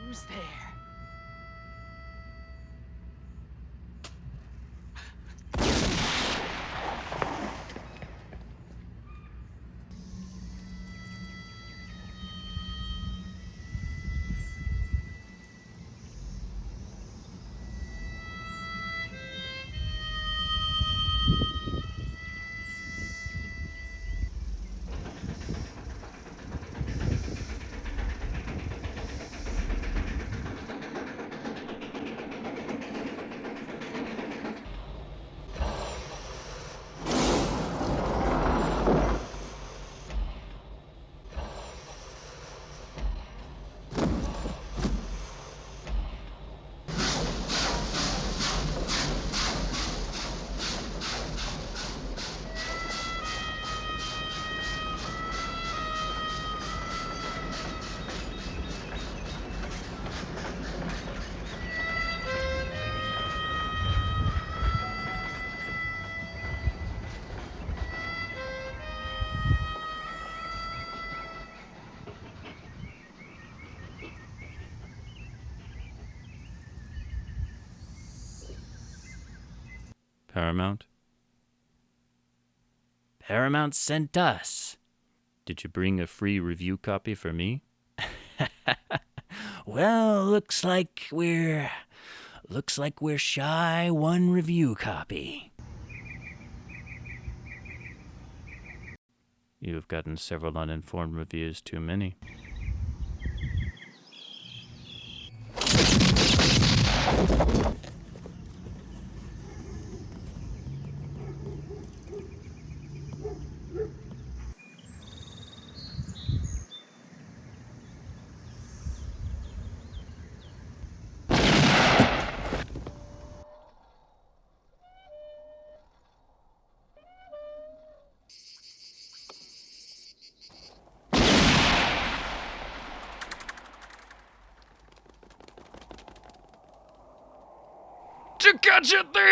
Who's there? Paramount? Paramount sent us. Did you bring a free review copy for me? Well, looks like we're shy one review copy. You've gotten several uninformed reviews too many. To catch a thief!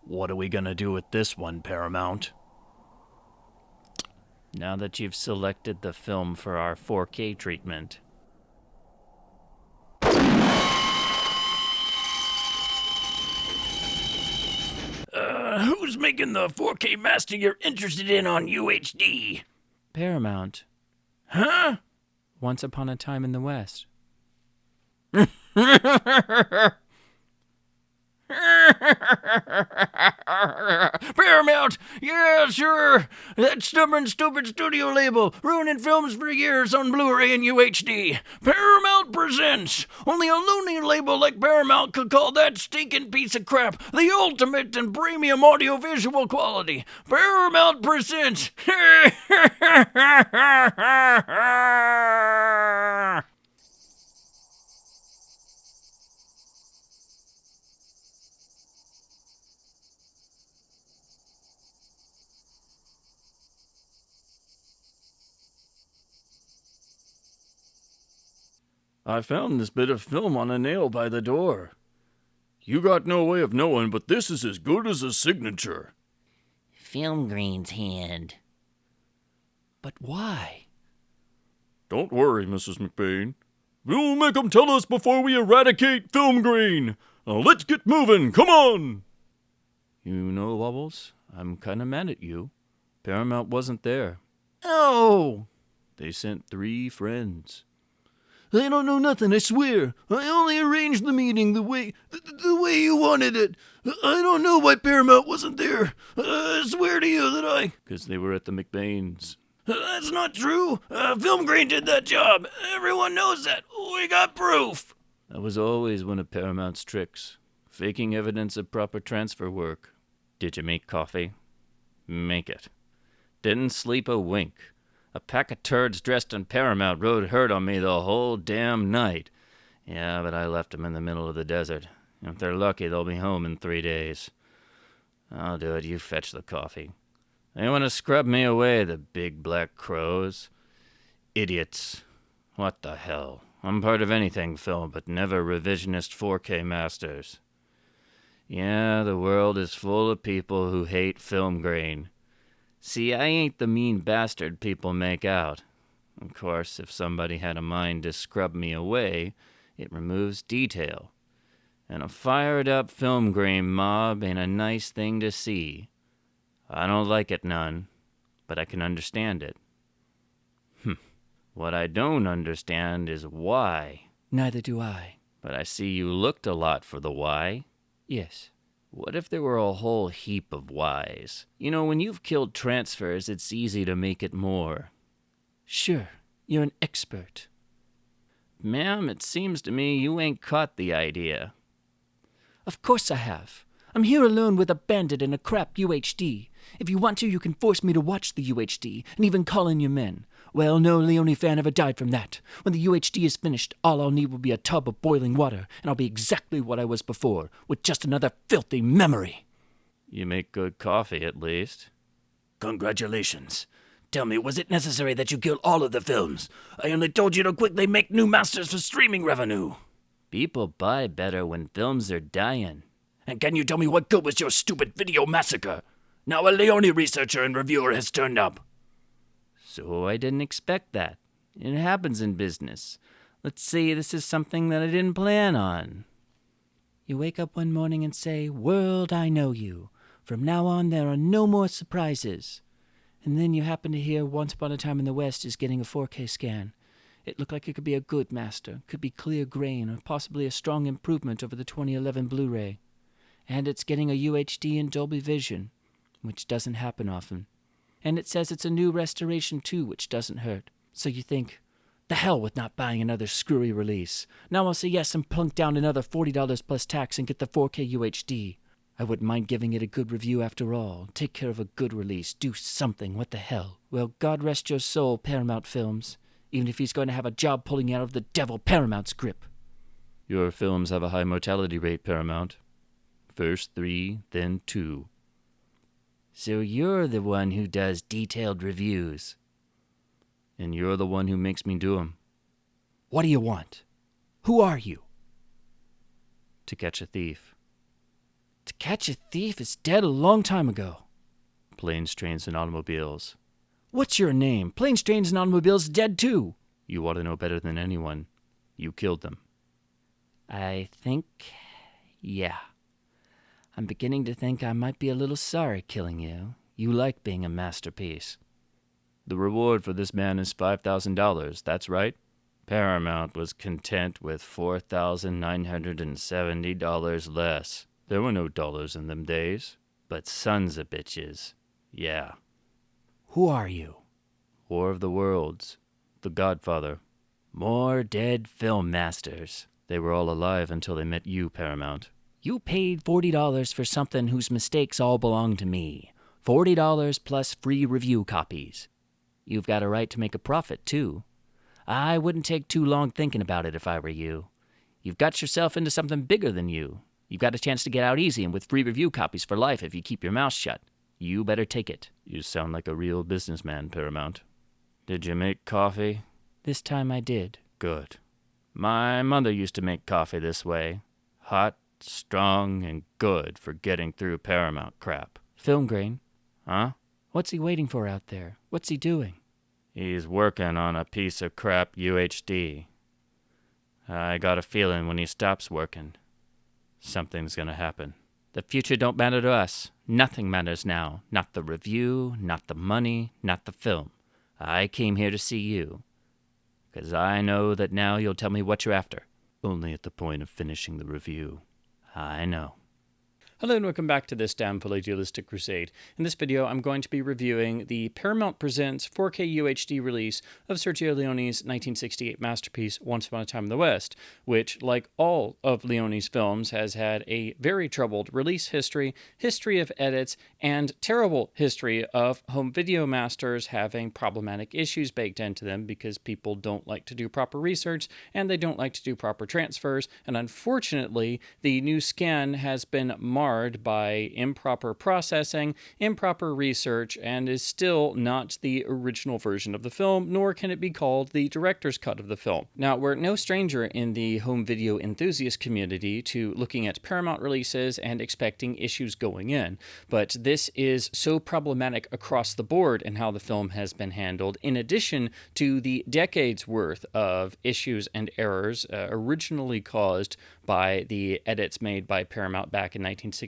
What are we gonna do with this one, Paramount? Now that you've selected the film for our 4K treatment. Who's making the 4K master you're interested in on UHD? Paramount. Huh? Once Upon a Time in the West. Paramount! Yeah, sure! That stubborn, stupid studio label, ruining films for years on Blu-ray and UHD. Paramount Presents! Only a loony label like Paramount could call that stinking piece of crap the ultimate in premium audiovisual quality. Paramount Presents! I found this bit of film on a nail by the door. You got no way of knowing, but this is as good as a signature. Film grain's hand. But why? Don't worry, Mrs. McBain. We'll make 'em tell us before we eradicate film grain. Now let's get moving, come on! You know, Wobbles, I'm kinda mad at you. Paramount wasn't there. Oh! They sent 3 friends. I don't know nothing, I swear. I only arranged the meeting the way you wanted it. I don't know why Paramount wasn't there. I swear to you that I... 'Cause they were at the McBains. That's not true. Film grain did that job. Everyone knows that. We got proof. That was always one of Paramount's tricks. Faking evidence of proper transfer work. Did you make coffee? Make it. Didn't sleep a wink. A pack of turds dressed in Paramount rode herd on me the whole damn night. Yeah, but I left them in the middle of the desert. If they're lucky, they'll be home in 3 days. I'll do it. You fetch the coffee. They want to scrub me away, the big black crows. Idiots. What the hell? I'm part of anything film, but never revisionist 4K masters. Yeah, the world is full of people who hate film grain. See, I ain't the mean bastard people make out. Of course, if somebody had a mind to scrub me away, it removes detail. And a fired-up film grain mob ain't a nice thing to see. I don't like it none, but I can understand it. What I don't understand is why. Neither do I. But I see you looked a lot for the why. Yes. What if there were a whole heap of whys? You know, when you've killed transfers, it's easy to make it more. Sure, you're an expert. Ma'am, it seems to me you ain't caught the idea. Of course I have. I'm here alone with a bandit and a crap UHD. If you want to, you can force me to watch the UHD, and even call in your men. Well, no Leone fan ever died from that. When the UHD is finished, all I'll need will be a tub of boiling water, and I'll be exactly what I was before, with just another filthy memory. You make good coffee, at least. Congratulations. Tell me, was it necessary that you kill all of the films? I only told you to quickly make new masters for streaming revenue. People buy better when films are dying. And can you tell me what good was your stupid video massacre? Now a Leone researcher and reviewer has turned up. So I didn't expect that. It happens in business. Let's say this is something that I didn't plan on. You wake up one morning and say, "World, I know you. From now on, there are no more surprises." And then you happen to hear Once Upon a Time in the West is getting a 4K scan. It looked like it could be a good master, could be clear grain, or possibly a strong improvement over the 2011 Blu-ray. And it's getting a UHD and Dolby Vision, which doesn't happen often. And it says it's a new restoration too, which doesn't hurt. So you think, the hell with not buying another screwy release. Now I'll say yes and plunk down another $40 plus tax and get the 4K UHD. I wouldn't mind giving it a good review after all. Take care of a good release. Do something. What the hell? Well, God rest your soul, Paramount Films. Even if he's going to have a job pulling out of the devil Paramount's grip. Your films have a high mortality rate, Paramount. First 3, then 2. So you're the one who does detailed reviews. And you're the one who makes me do 'em. What do you want? Who are you? To catch a thief. To Catch a Thief is dead a long time ago. Planes, Trains, and Automobiles. What's your name? Planes, Trains, and Automobiles is dead too. You ought to know better than anyone. You killed them. I think, yeah. I'm beginning to think I might be a little sorry killing you. You like being a masterpiece. The reward for this man is $5,000, that's right? Paramount was content with $4,970 less. There were no dollars in them days. But sons of bitches. Yeah. Who are you? War of the Worlds. The Godfather. More dead film masters. They were all alive until they met you, Paramount. You paid $40 for something whose mistakes all belong to me. $40 plus free review copies. You've got a right to make a profit, too. I wouldn't take too long thinking about it if I were you. You've got yourself into something bigger than you. You've got a chance to get out easy and with free review copies for life if you keep your mouth shut. You better take it. You sound like a real businessman, Paramount. Did you make coffee? This time I did. Good. My mother used to make coffee this way. Hot, strong, and good for getting through Paramount crap. Film grain. Huh? What's he waiting for out there? What's he doing? He's working on a piece of crap UHD. I got a feeling when he stops working, something's gonna happen. The future don't matter to us. Nothing matters now. Not the review, not the money, not the film. I came here to see you. 'Cause I know that now you'll tell me what you're after. Only at the point of finishing the review. I know. Hello and welcome back to this damn fully dualistic crusade. In this video, I'm going to be reviewing the Paramount Presents 4K UHD release of Sergio Leone's 1968 masterpiece, Once Upon a Time in the West, which, like all of Leone's films, has had a very troubled release history, history of edits, and terrible history of home video masters having problematic issues baked into them because people don't like to do proper research and they don't like to do proper transfers, and unfortunately, the new scan has been marred by improper processing, improper research, and is still not the original version of the film, nor can it be called the director's cut of the film. Now, we're no stranger in the home video enthusiast community to looking at Paramount releases and expecting issues going in, but this is so problematic across the board in how the film has been handled, in addition to the decades worth of issues and errors originally caused by the edits made by Paramount back in 1968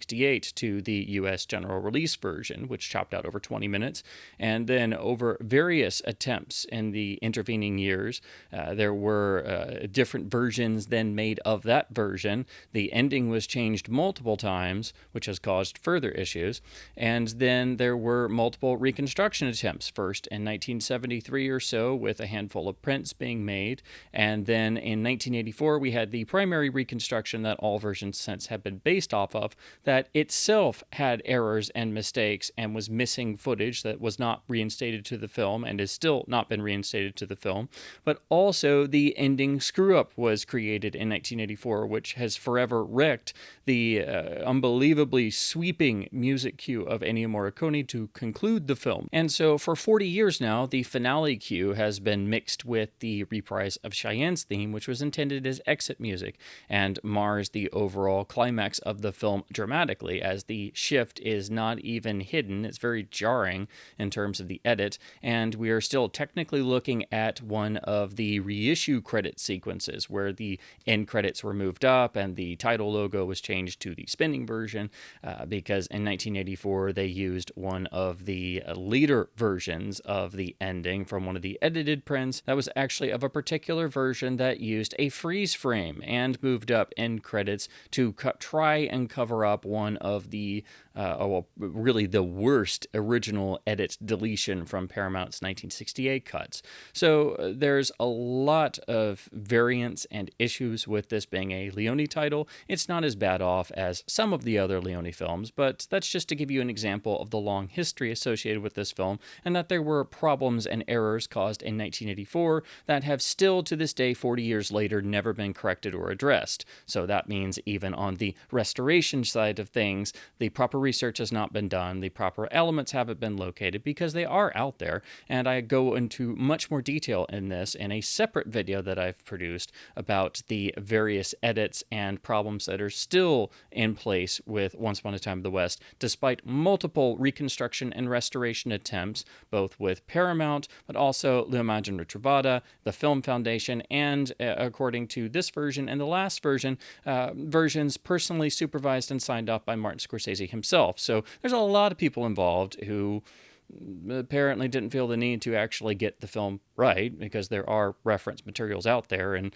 to the US general release version, which chopped out over 20 minutes. And then over various attempts in the intervening years, there were different versions then made of that version. The ending was changed multiple times, which has caused further issues. And then there were multiple reconstruction attempts, first in 1973 or so, with a handful of prints being made. And then in 1984, we had the primary reconstruction that all versions since have been based off of, that itself had errors and mistakes and was missing footage that was not reinstated to the film and has still not been reinstated to the film. But also the ending screw-up was created in 1984, which has forever wrecked the unbelievably sweeping music cue of Ennio Morricone to conclude the film. And so for 40 years now, the finale cue has been mixed with the reprise of Cheyenne's theme, which was intended as exit music, and mars the overall climax of the film dramatically, as the shift is not even hidden. It's very jarring in terms of the edit, and we are still technically looking at one of the reissue credit sequences where the end credits were moved up and the title logo was changed to the spinning version because in 1984 they used one of the later versions of the ending from one of the edited prints that was actually of a particular version that used a freeze frame and moved up end credits to try and cover up one of the really the worst original edit deletion from Paramount's 1968 cuts. So there's a lot of variance and issues with this being a Leone title. It's not as bad off as some of the other Leone films, but that's just to give you an example of the long history associated with this film, and that there were problems and errors caused in 1984 that have still to this day, 40 years later, never been corrected or addressed. So that means even on the restoration side of things, the proper research has not been done, the proper elements haven't been located, because they are out there, and I go into much more detail in this in a separate video that I've produced about the various edits and problems that are still in place with Once Upon a Time in the West, despite multiple reconstruction and restoration attempts, both with Paramount, but also L'Immagine Ritrovata, the Film Foundation, and according to this version and the last version, versions personally supervised and signed off by Martin Scorsese himself. So there's a lot of people involved who apparently didn't feel the need to actually get the film right, because there are reference materials out there, and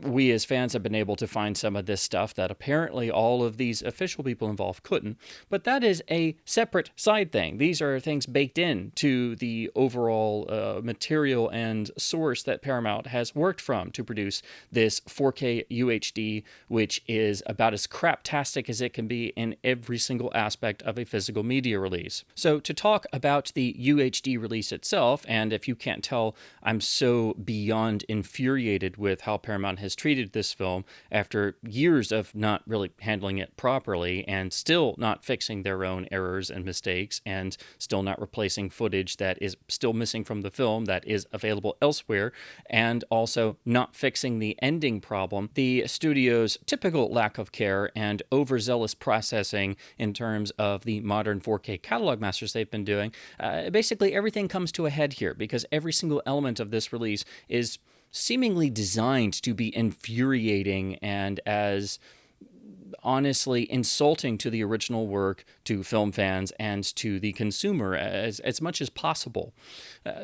we as fans have been able to find some of this stuff that apparently all of these official people involved couldn't. But that is a separate side thing. These are things baked in to the overall material and source that Paramount has worked from to produce this 4K UHD, which is about as craptastic as it can be in every single aspect of a physical media release. So to talk about the UHD release itself, and if you can't tell, I'm so beyond infuriated with how Paramount has treated this film after years of not really handling it properly and still not fixing their own errors and mistakes and still not replacing footage that is still missing from the film that is available elsewhere, and also not fixing the ending problem. The studio's typical lack of care and overzealous processing in terms of the modern 4K catalog masters they've been doing, basically everything comes to a head here, because every single element of this release is seemingly designed to be infuriating and as honestly insulting to the original work, to film fans, and to the consumer as much as possible.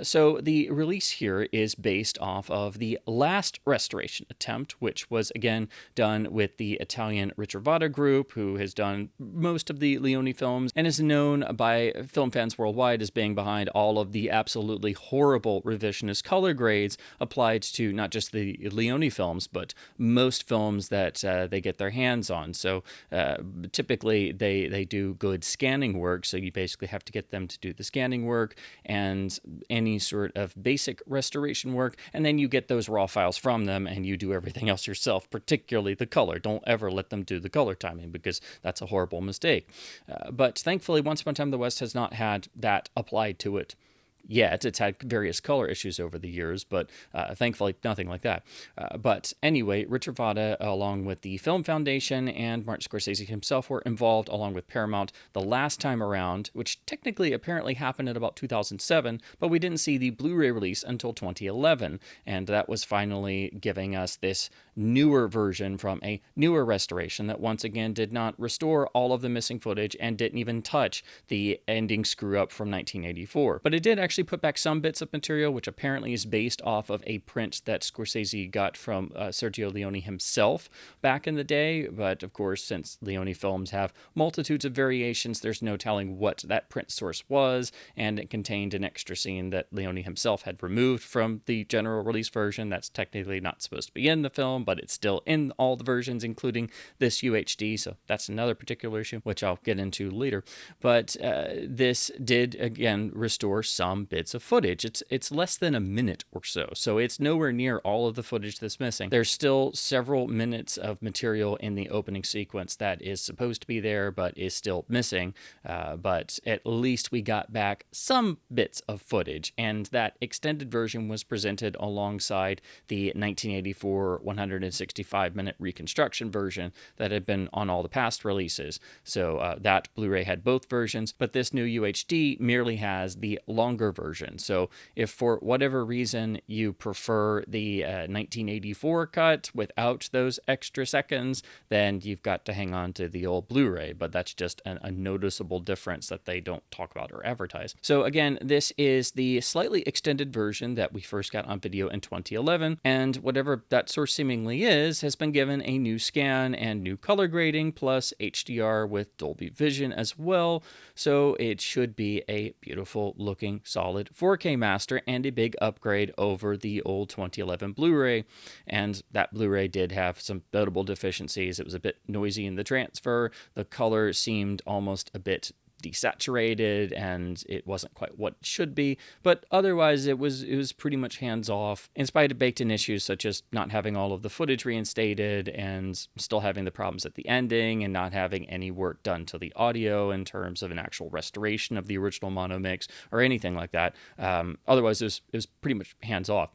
So the release here is based off of the last restoration attempt, which was again done with the Italian Ritrovata group, who has done most of the Leone films and is known by film fans worldwide as being behind all of the absolutely horrible revisionist color grades applied to not just the Leone films, but most films that they get their hands on. So typically they do good scanning work, so you basically have to get them to do the scanning work and any sort of basic restoration work, and then you get those raw files from them and you do everything else yourself, particularly the color. Don't ever let them do the color timing, because that's a horrible mistake. But thankfully, Once Upon a Time in the West has not had that applied to it yet. It's had various color issues over the years, but thankfully nothing like that. But anyway, Ritrovata, along with the Film Foundation and Martin Scorsese himself, were involved, along with Paramount, the last time around, which technically apparently happened in about 2007, but we didn't see the Blu-ray release until 2011, and that was finally giving us this newer version from a newer restoration that once again did not restore all of the missing footage and didn't even touch the ending screw-up from 1984. But it did actually put back some bits of material, which apparently is based off of a print that Scorsese got from Sergio Leone himself back in the day. But of course, since Leone films have multitudes of variations, there's no telling what that print source was, and it contained an extra scene that Leone himself had removed from the general release version that's technically not supposed to be in the film, but it's still in all the versions, including this UHD, so that's another particular issue, which I'll get into later. But this did, again, restore some bits of footage. It's less than a minute or so it's nowhere near all of the footage that's missing. There's still several minutes of material in the opening sequence that is supposed to be there, but is still missing, but at least we got back some bits of footage, and that extended version was presented alongside the 1984 165-minute reconstruction version that had been on all the past releases. So that Blu-ray had both versions, but this new UHD merely has the longer version. So if for whatever reason you prefer the 1984 cut without those extra seconds, then you've got to hang on to the old Blu-ray, but that's just a noticeable difference that they don't talk about or advertise. So again, this is the slightly extended version that we first got on video in 2011, and whatever that source seemingly is, has been given a new scan and new color grading, plus HDR with Dolby Vision as well, so it should be a beautiful looking solid 4K master and a big upgrade over the old 2011 Blu-ray. And that Blu-ray did have some notable deficiencies. It was a bit noisy in the transfer, the color seemed almost a bit desaturated, and it wasn't quite what it should be, but otherwise it was pretty much hands-off, in spite of baked-in issues such as not having all of the footage reinstated and still having the problems at the ending and not having any work done to the audio in terms of an actual restoration of the original mono mix or anything like that. Otherwise it was pretty much hands-off.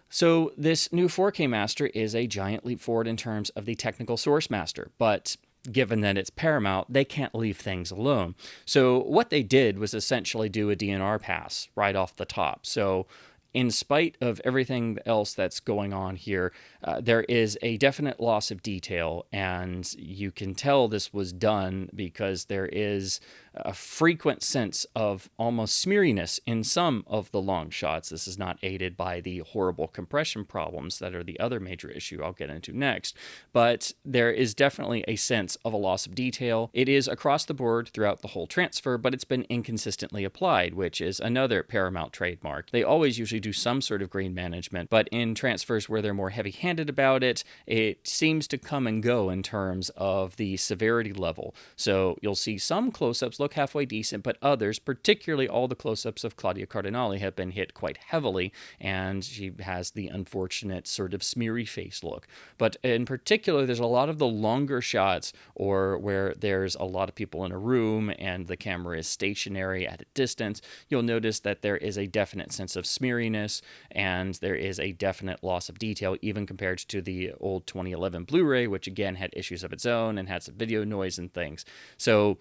So this new 4K master is a giant leap forward in terms of the technical source master, but given that it's Paramount, they can't leave things alone. So what they did was essentially do a DNR pass right off the top. So in spite of everything else that's going on here, there is a definite loss of detail, and you can tell this was done because there is a frequent sense of almost smeariness in some of the long shots. This is not aided by the horrible compression problems that are the other major issue I'll get into next, but there is definitely a sense of a loss of detail. It is across the board throughout the whole transfer, but it's been inconsistently applied, which is another Paramount trademark. They always usually do some sort of grain management, but in transfers where they're more heavy-handed about it, it seems to come and go in terms of the severity level. So you'll see some close-ups look halfway decent, but others, particularly all the close-ups of Claudia Cardinale, have been hit quite heavily, and she has the unfortunate sort of smeary face look. But in particular, there's a lot of the longer shots, or where there's a lot of people in a room and the camera is stationary at a distance. You'll notice that there is a definite sense of smeariness, and there is a definite loss of detail, even compared to the old 2011 Blu-ray, which again had issues of its own and had some video noise and things. So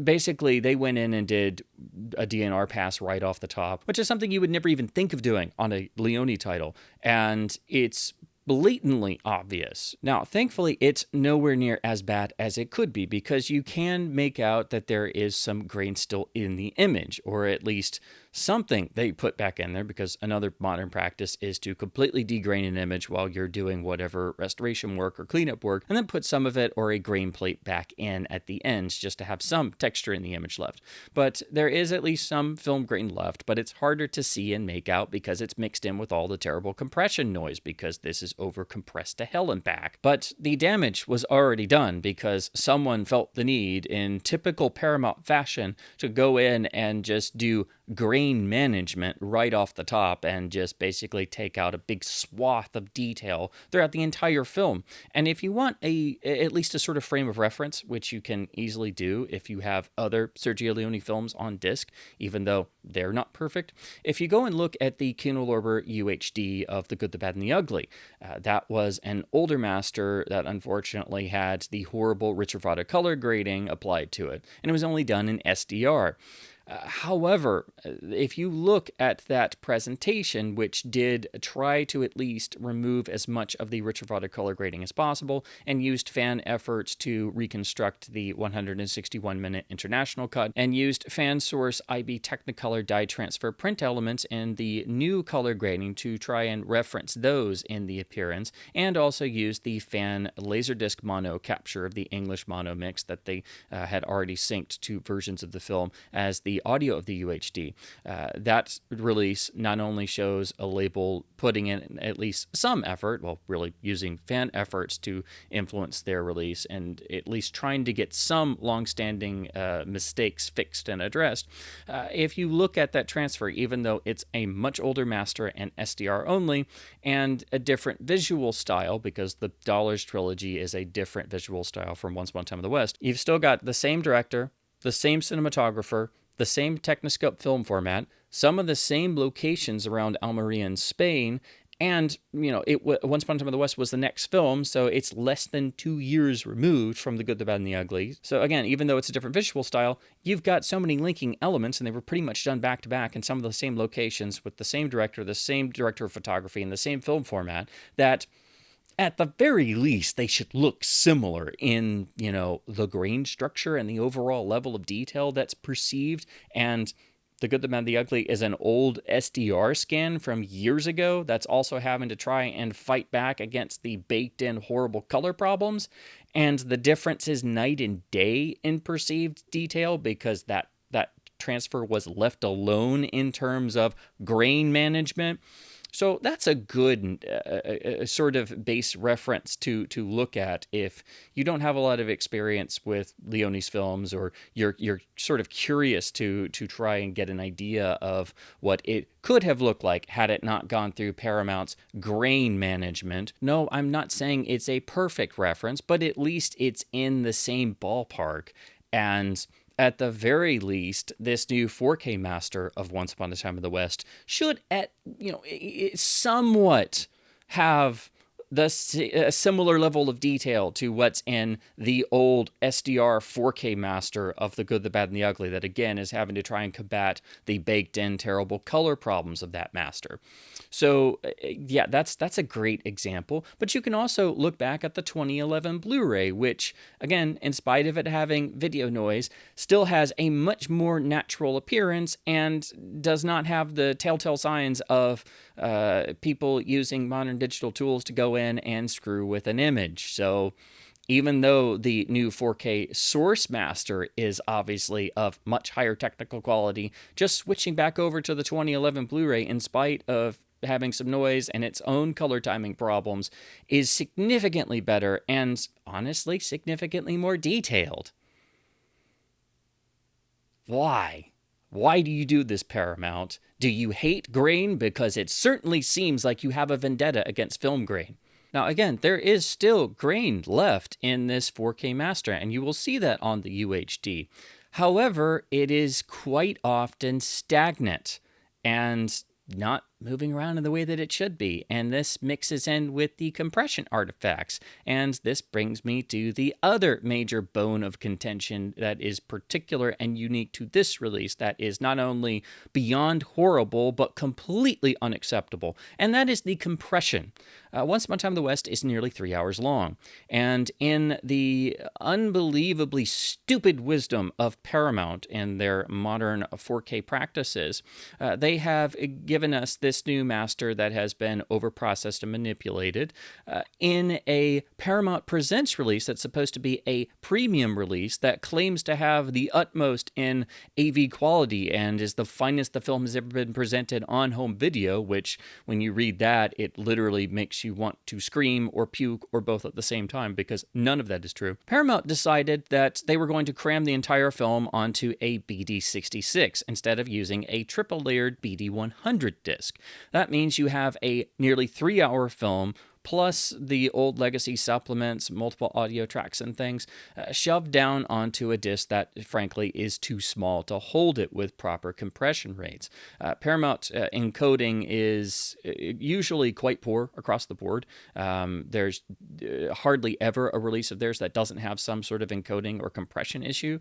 basically, they went in and did a DNR pass right off the top, which is something you would never even think of doing on a Leone title. And it's blatantly obvious. Now, thankfully, it's nowhere near as bad as it could be, because you can make out that there is some grain still in the image, or at least something they put back in there, because another modern practice is to completely degrain an image while you're doing whatever restoration work or cleanup work, and then put some of it or a grain plate back in at the ends just to have some texture in the image left. But there is at least some film grain left, but it's harder to see and make out because it's mixed in with all the terrible compression noise, because this is over compressed to hell and back. But the damage was already done because someone felt the need, in typical Paramount fashion, to go in and just do grain management right off the top and just basically take out a big swath of detail throughout the entire film. And if you want at least a sort of frame of reference, which you can easily do if you have other Sergio Leone films on disc, even though they're not perfect, if you go and look at the Kino UHD of The Good, the Bad, and the Ugly, that was an older master that unfortunately had the horrible Richard Vada color grading applied to it, and it was only done in SDR. However, if you look at that presentation, which did try to at least remove as much of the Richard Vada color grading as possible and used fan efforts to reconstruct the 161-minute international cut, and used fan source IB Technicolor dye transfer print elements in the new color grading to try and reference those in the appearance, and also used the fan Laserdisc mono capture of the English mono mix that they had already synced to versions of the film as the audio of the UHD. That release not only shows a label putting in at least some effort, well, really using fan efforts to influence their release and at least trying to get some long-standing mistakes fixed and addressed. If you look at that transfer, even though it's a much older master and SDR only, and a different visual style, because the Dollars trilogy is a different visual style from Once Upon a Time in the West, you've still got the same director, the same cinematographer, the same Technoscope film format, some of the same locations around Almeria in Spain, and, Once Upon a Time in the West was the next film, so it's less than 2 years removed from The Good, the Bad, and the Ugly. So again, even though it's a different visual style, you've got so many linking elements, and they were pretty much done back to back in some of the same locations with the same director of photography, and the same film format, that at the very least, they should look similar in, the grain structure and the overall level of detail that's perceived. And The Good, the Bad, and the Ugly is an old SDR scan from years ago that's also having to try and fight back against the baked-in horrible color problems. And the difference is night and day in perceived detail, because that transfer was left alone in terms of grain management. So that's a good sort of base reference to look at if you don't have a lot of experience with Leone's films, or you're sort of curious to try and get an idea of what it could have looked like had it not gone through Paramount's grain management. No, I'm not saying it's a perfect reference, but at least it's in the same ballpark. And at the very least, this new 4K master of Once Upon a Time in the West should, somewhat have a similar level of detail to what's in the old SDR 4K master of The Good, the Bad, and the Ugly, that again is having to try and combat the baked-in terrible color problems of that master. So yeah, that's a great example. But you can also look back at the 2011 Blu-ray, which, again, in spite of it having video noise, still has a much more natural appearance and does not have the telltale signs of people using modern digital tools to go in and screw with an image. So even though the new 4K source master is obviously of much higher technical quality, just switching back over to the 2011 Blu-ray, in spite of having some noise and its own color timing problems, is significantly better and, honestly, significantly more detailed. Why? Why do you do this, Paramount? Do you hate grain? Because it certainly seems like you have a vendetta against film grain. Now, again, there is still grain left in this 4K master, and you will see that on the UHD. However, it is quite often stagnant and not moving around in the way that it should be. And this mixes in with the compression artifacts. And this brings me to the other major bone of contention that is particular and unique to this release that is not only beyond horrible, but completely unacceptable. And that is the compression. Once Upon a Time in the West is nearly 3 hours long. And in the unbelievably stupid wisdom of Paramount and their modern 4K practices, they have given us this new master that has been overprocessed and manipulated in a Paramount Presents release that's supposed to be a premium release that claims to have the utmost in AV quality and is the finest the film has ever been presented on home video, which when you read that, it literally makes you want to scream or puke or both at the same time, because none of that is true. Paramount decided that they were going to cram the entire film onto a BD66 instead of using a triple layered BD100 disc. That means you have a nearly 3-hour film plus the old legacy supplements, multiple audio tracks and things, shoved down onto a disc that, frankly, is too small to hold it with proper compression rates. Paramount encoding is usually quite poor across the board. There's hardly ever a release of theirs that doesn't have some sort of encoding or compression issue.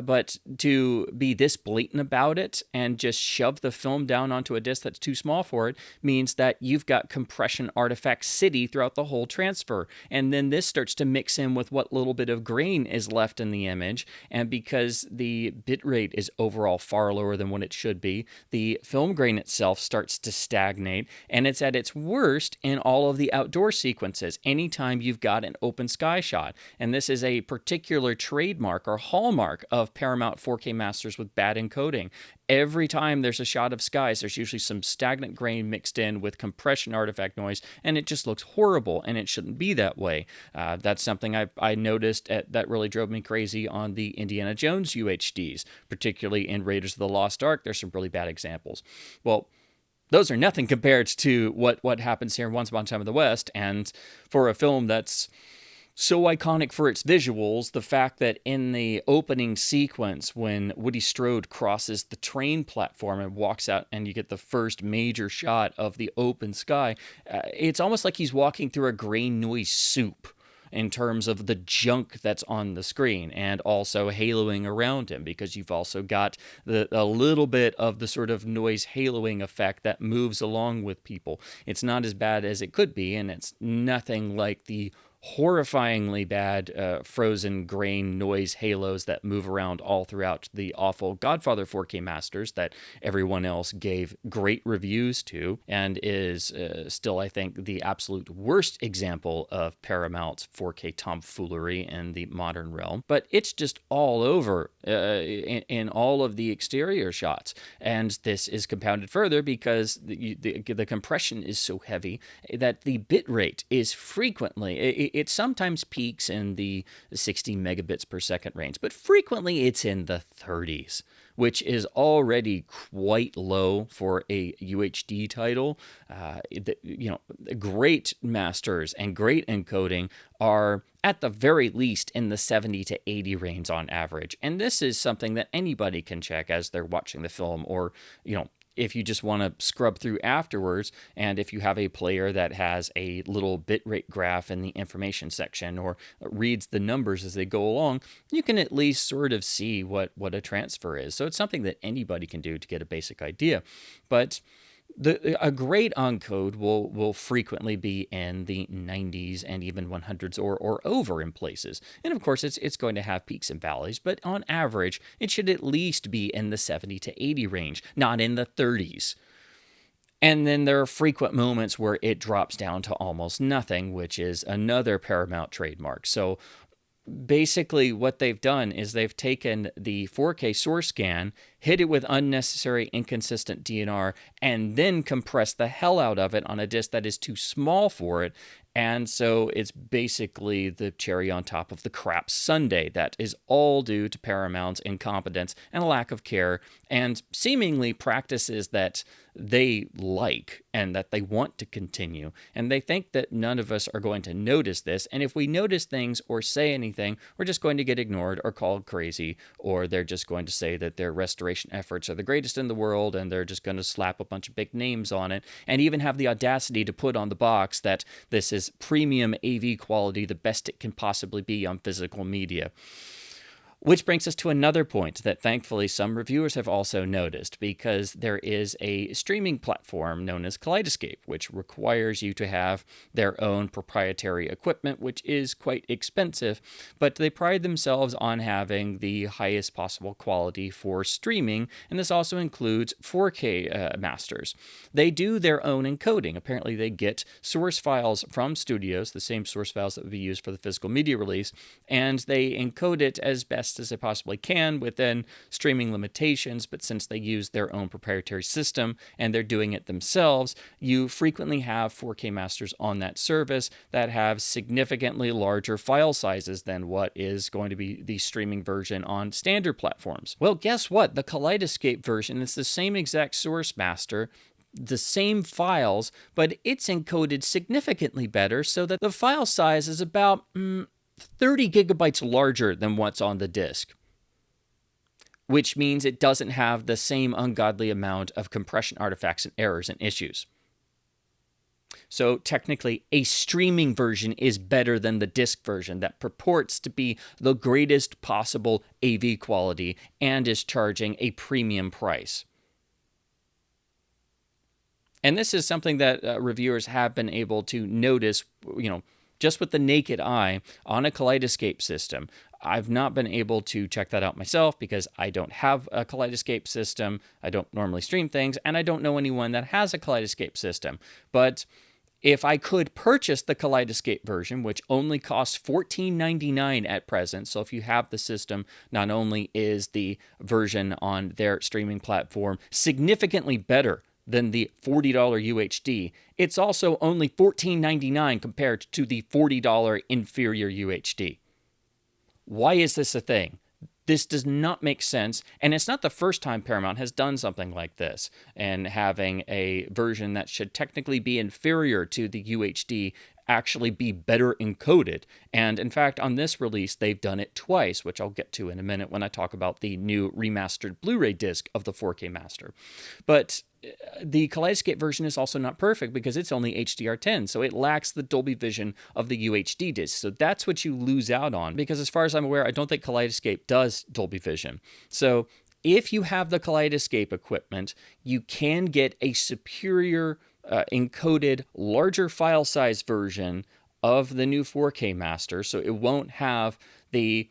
But to be this blatant about it and just shove the film down onto a disc that's too small for it means that you've got compression artifact city throughout the whole transfer. And then this starts to mix in with what little bit of grain is left in the image. And because the bitrate is overall far lower than what it should be, the film grain itself starts to stagnate. And it's at its worst in all of the outdoor sequences, anytime you've got an open sky shot. And this is a particular trademark or hallmark of Paramount 4K masters with bad encoding. Every time there's a shot of skies, there's usually some stagnant grain mixed in with compression artifact noise, and it just looks horrible, and it shouldn't be that way. That's something I noticed that really drove me crazy on the Indiana Jones UHDs, particularly in Raiders of the Lost Ark. There's some really bad examples. Well, those are nothing compared to what happens here in Once Upon a Time in the West, and for a film that's so iconic for its visuals, the fact that in the opening sequence when Woody Strode crosses the train platform and walks out and you get the first major shot of the open sky, it's almost like he's walking through a grain noise soup in terms of the junk that's on the screen and also haloing around him, because you've also got a little bit of the sort of noise haloing effect that moves along with people. It's not as bad as it could be, and it's nothing like the horrifyingly bad frozen grain noise halos that move around all throughout the awful Godfather 4K masters that everyone else gave great reviews to, and is still, I think, the absolute worst example of Paramount's 4K tomfoolery in the modern realm. But it's just all over in all of the exterior shots, and this is compounded further because the compression is so heavy that the bit rate is frequently, it sometimes peaks in the 60 megabits per second range, but frequently it's in the 30s, which is already quite low for a UHD title. Great masters and great encoding are at the very least in the 70 to 80 range on average. And this is something that anybody can check as they're watching the film, or, if you just want to scrub through afterwards, and if you have a player that has a little bitrate graph in the information section or reads the numbers as they go along, you can at least sort of see what a transfer is. So it's something that anybody can do to get a basic idea. But a great encode will frequently be in the 90s and even 100s or over in places. And of course, it's going to have peaks and valleys, but on average, it should at least be in the 70 to 80 range, not in the 30s. And then there are frequent moments where it drops down to almost nothing, which is another Paramount trademark. So basically what they've done is they've taken the 4K source scan, hit it with unnecessary inconsistent DNR, and then compressed the hell out of it on a disc that is too small for it. And so it's basically the cherry on top of the crap sundae that is all due to Paramount's incompetence and a lack of care and seemingly practices that they like and that they want to continue. And they think that none of us are going to notice this. And if we notice things or say anything, we're just going to get ignored or called crazy, or they're just going to say that their restoration efforts are the greatest in the world, and they're just going to slap a bunch of big names on it, and even have the audacity to put on the box that this is premium AV quality, the best it can possibly be on physical media. Which brings us to another point that thankfully some reviewers have also noticed, because there is a streaming platform known as Kaleidescape, which requires you to have their own proprietary equipment, which is quite expensive, but they pride themselves on having the highest possible quality for streaming, and this also includes 4K masters. They do their own encoding. Apparently they get source files from studios, the same source files that would be used for the physical media release, and they encode it as best as they possibly can within streaming limitations, but since they use their own proprietary system and they're doing it themselves, you frequently have 4K masters on that service that have significantly larger file sizes than what is going to be the streaming version on standard platforms. Well, guess what? The Kaleidescape version is the same exact source master, the same files, but it's encoded significantly better so that the file size is about 30 gigabytes larger than what's on the disk, which means it doesn't have the same ungodly amount of compression artifacts and errors and issues. So technically, a streaming version is better than the disk version that purports to be the greatest possible AV quality and is charging a premium price. And this is something that reviewers have been able to notice, just with the naked eye on a Kaleidescape system. I've not been able to check that out myself because I don't have a Kaleidescape system. I don't normally stream things, and I don't know anyone that has a Kaleidescape system. But if I could purchase the Kaleidescape version, which only costs $14.99 at present, so if you have the system, not only is the version on their streaming platform significantly better than the $40 UHD, it's also only $14.99 compared to the $40 inferior UHD. Why is this a thing? This does not make sense, and it's not the first time Paramount has done something like this, and having a version that should technically be inferior to the UHD actually be better encoded. And in fact, on this release, they've done it twice, which I'll get to in a minute when I talk about the new remastered Blu-ray disc of the 4K master. But the Kaleidescape version is also not perfect because it's only HDR10, so it lacks the Dolby Vision of the UHD disc. So that's what you lose out on, because as far as I'm aware, I don't think Kaleidescape does Dolby Vision. So if you have the Kaleidescape equipment, you can get a superior encoded, larger file size version of the new 4K master, so it won't have the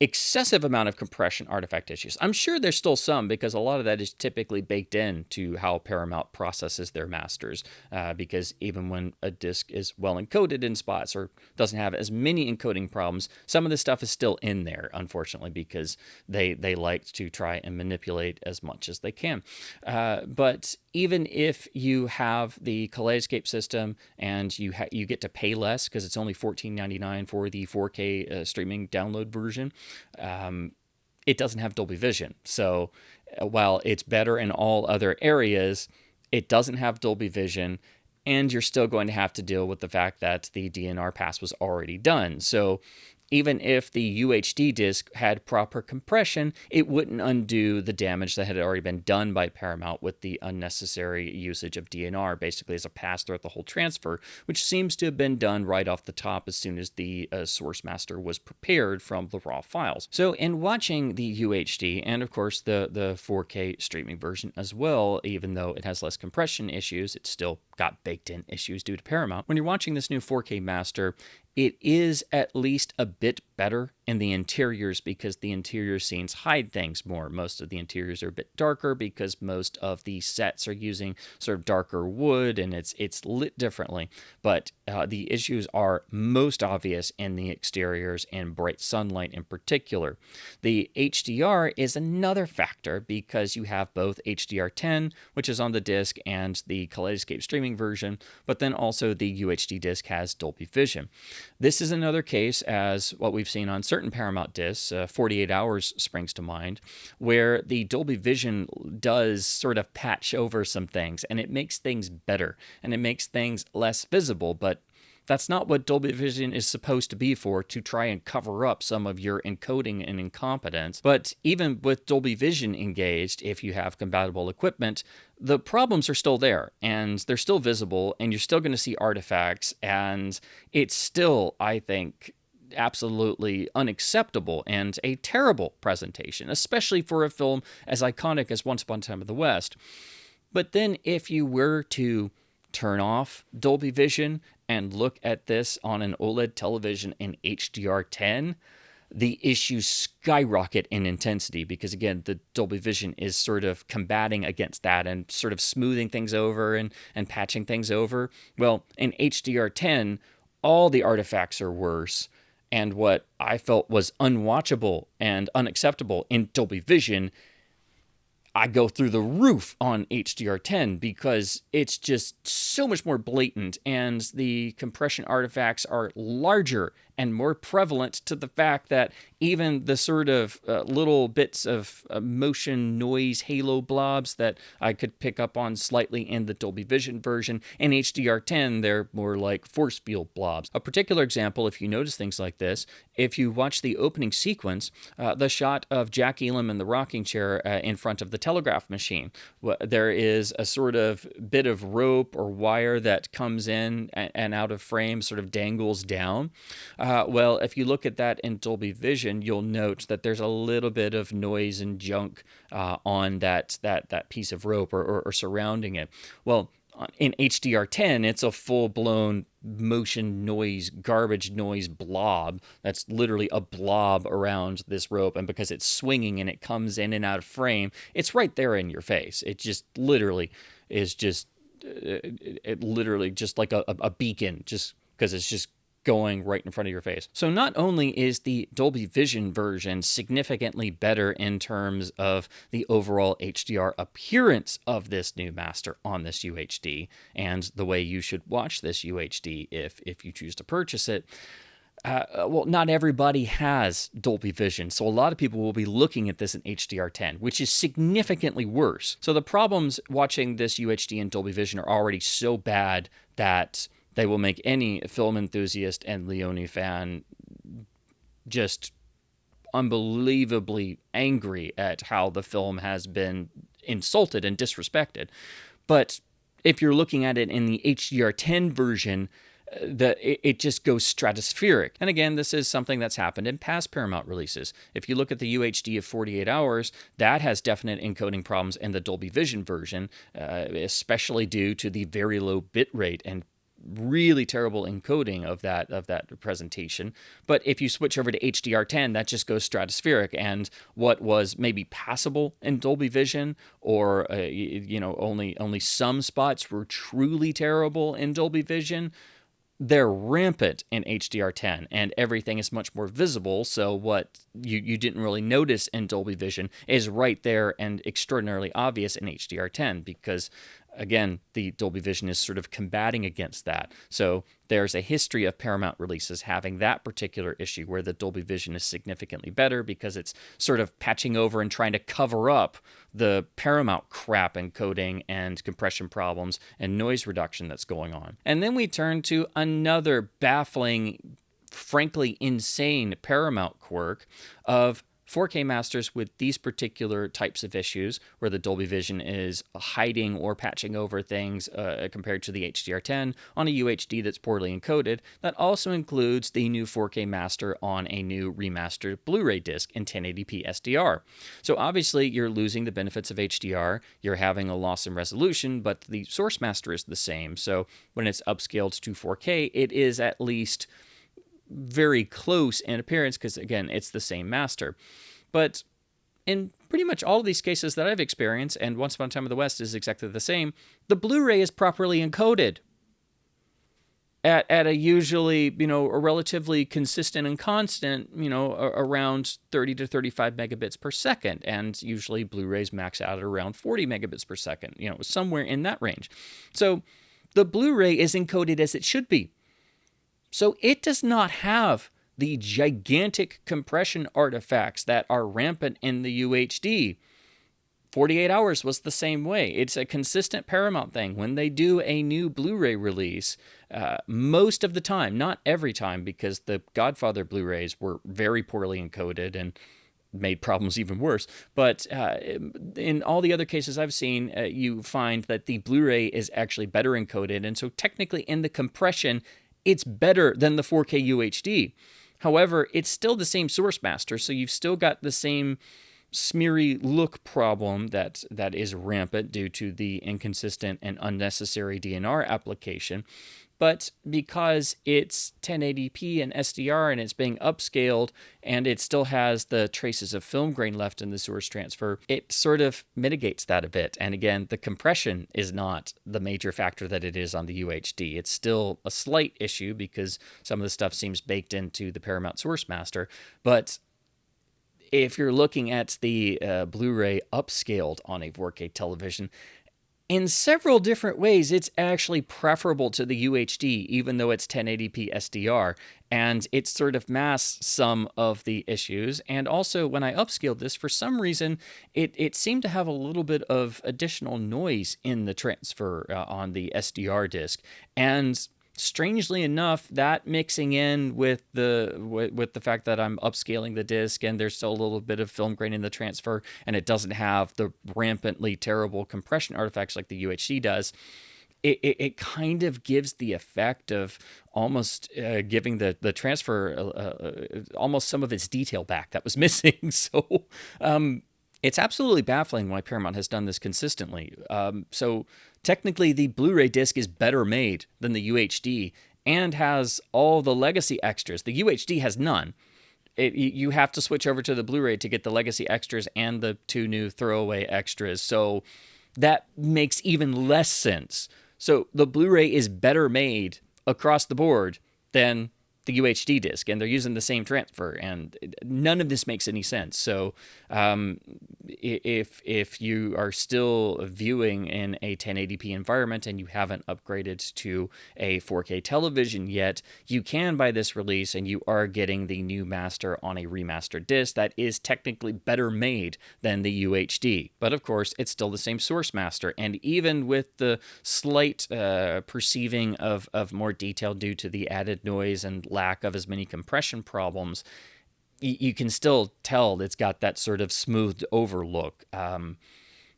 excessive amount of compression artifact issues. I'm sure there's still some, because a lot of that is typically baked into how Paramount processes their masters, because even when a disc is well encoded in spots or doesn't have as many encoding problems, some of this stuff is still in there, unfortunately, because they like to try and manipulate as much as they can. But even if you have the Kaleidescape system and you get to pay less because it's only $14.99 for the 4K streaming download version, it doesn't have Dolby Vision. So while it's better in all other areas, it doesn't have Dolby Vision, and you're still going to have to deal with the fact that the DNR pass was already done. So even if the UHD disc had proper compression, it wouldn't undo the damage that had already been done by Paramount with the unnecessary usage of DNR, basically as a pass throughout the whole transfer, which seems to have been done right off the top as soon as the source master was prepared from the raw files. So in watching the UHD, and of course the 4K streaming version as well, even though it has less compression issues, it's still got baked in issues due to Paramount. When you're watching this new 4K master, it is at least a bit better in the interiors because the interior scenes hide things more. Most of the interiors are a bit darker because most of the sets are using sort of darker wood and it's lit differently. But the issues are most obvious in the exteriors and bright sunlight in particular. The HDR is another factor because you have both HDR10, which is on the disc, and the Kaleidescape streaming version, but then also the UHD disc has Dolby Vision. This is another case, as what we've we've seen on certain Paramount discs, 48 Hours springs to mind, where the Dolby Vision does sort of patch over some things, and it makes things better, and it makes things less visible, but that's not what Dolby Vision is supposed to be for, to try and cover up some of your encoding and incompetence. But even with Dolby Vision engaged, if you have compatible equipment, the problems are still there, and they're still visible, and you're still going to see artifacts, and it's still, I think, absolutely unacceptable and a terrible presentation, especially for a film as iconic as Once Upon a Time in the West. But then if you were to turn off Dolby Vision and look at this on an OLED television in HDR10, the issues skyrocket in intensity because, again, the Dolby Vision is sort of combating against that and sort of smoothing things over and patching things over. Well, in HDR10, all the artifacts are worse, and what I felt was unwatchable and unacceptable in Dolby Vision, I go through the roof on HDR10 because it's just so much more blatant, and the compression artifacts are larger and more prevalent to the fact that even the sort of little bits of motion noise halo blobs that I could pick up on slightly in the Dolby Vision version, in HDR10 they're more like force field blobs. A particular example, if you notice things like this, if you watch the opening sequence, the shot of Jack Elam in the rocking chair in front of the telegraph machine, there is a sort of bit of rope or wire that comes in and out of frame, sort of dangles down. Well, if you look at that in Dolby Vision, you'll note that there's a little bit of noise and junk on that piece of rope or surrounding it. Well, in HDR10, it's a full-blown motion noise, garbage noise blob. That's literally a blob around this rope, and because it's swinging and it comes in and out of frame, it's right there in your face. It just literally is just, it literally just like a beacon, just because it's just going right in front of your face. So not only is the Dolby Vision version significantly better in terms of the overall HDR appearance of this new master on this UHD and the way you should watch this UHD if you choose to purchase it, well, not everybody has Dolby Vision, so a lot of people will be looking at this in HDR10, which is significantly worse. So the problems watching this UHD in Dolby Vision are already so bad that they will make any film enthusiast and Leone fan just unbelievably angry at how the film has been insulted and disrespected. But if you're looking at it in the HDR10 version, it just goes stratospheric. And again, this is something that's happened in past Paramount releases. If you look at the UHD of 48 Hours, that has definite encoding problems in the Dolby Vision version, especially due to the very low bitrate and really terrible encoding of that presentation. But if you switch over to HDR10, that just goes stratospheric, and what was maybe passable in Dolby Vision, or only some spots were truly terrible in Dolby Vision, they're rampant in HDR10, and everything is much more visible, so what you didn't really notice in Dolby Vision is right there and extraordinarily obvious in HDR10, because again, the Dolby Vision is sort of combating against that. So there's a history of Paramount releases having that particular issue where the Dolby Vision is significantly better because it's sort of patching over and trying to cover up the Paramount crap encoding and compression problems and noise reduction that's going on. And then we turn to another baffling, frankly insane Paramount quirk of 4K masters with these particular types of issues where the Dolby Vision is hiding or patching over things compared to the HDR10 on a UHD that's poorly encoded. That also includes the new 4K master on a new remastered Blu-ray disc in 1080p SDR. So obviously you're losing the benefits of HDR, you're having a loss in resolution, but the source master is the same. So when it's upscaled to 4K, it is at least very close in appearance because, again, it's the same master. But in pretty much all of these cases that I've experienced, and Once Upon a Time in the West is exactly the same, the Blu-ray is properly encoded at a usually, a relatively consistent and constant, around 30 to 35 megabits per second. And usually Blu-rays max out at around 40 megabits per second, somewhere in that range. So the Blu-ray is encoded as it should be. So it does not have the gigantic compression artifacts that are rampant in the UHD. 48 Hours was the same way. It's a consistent Paramount thing. When they do a new Blu-ray release, most of the time, not every time, because the Godfather Blu-rays were very poorly encoded and made problems even worse. But in all the other cases I've seen, you find that the Blu-ray is actually better encoded. And so technically in the compression, it's better than the 4K UHD. However, it's still the same source master, so you've still got the same smeary look problem that is rampant due to the inconsistent and unnecessary DNR application. But because it's 1080p and SDR and it's being upscaled and it still has the traces of film grain left in the source transfer, it sort of mitigates that a bit. And again, the compression is not the major factor that it is on the UHD. It's still a slight issue because some of the stuff seems baked into the Paramount source master. But if you're looking at the Blu-ray upscaled on a 4K television, in several different ways, it's actually preferable to the UHD, even though it's 1080p SDR, and it sort of masks some of the issues. And also, when I upscaled this, for some reason, it seemed to have a little bit of additional noise in the transfer on the SDR disc, and strangely enough, that mixing in with the fact that I'm upscaling the disc and there's still a little bit of film grain in the transfer and it doesn't have the rampantly terrible compression artifacts like the UHD does, it kind of gives the effect of almost giving the transfer almost some of its detail back that was missing. So it's absolutely baffling why Paramount has done this consistently. So technically, the Blu-ray disc is better made than the UHD and has all the legacy extras. The UHD has none. You have to switch over to the Blu-ray to get the legacy extras and the 2 new throwaway extras. So that makes even less sense. So the Blu-ray is better made across the board than the UHD disc, and they're using the same transfer, and none of this makes any sense. So if you are still viewing in a 1080p environment and you haven't upgraded to a 4K television yet, you can buy this release and you are getting the new master on a remastered disc that is technically better made than the UHD. But of course, it's still the same source master, and even with the slight perceiving of more detail due to the added noise and lack of as many compression problems, you can still tell it's got that sort of smoothed over look.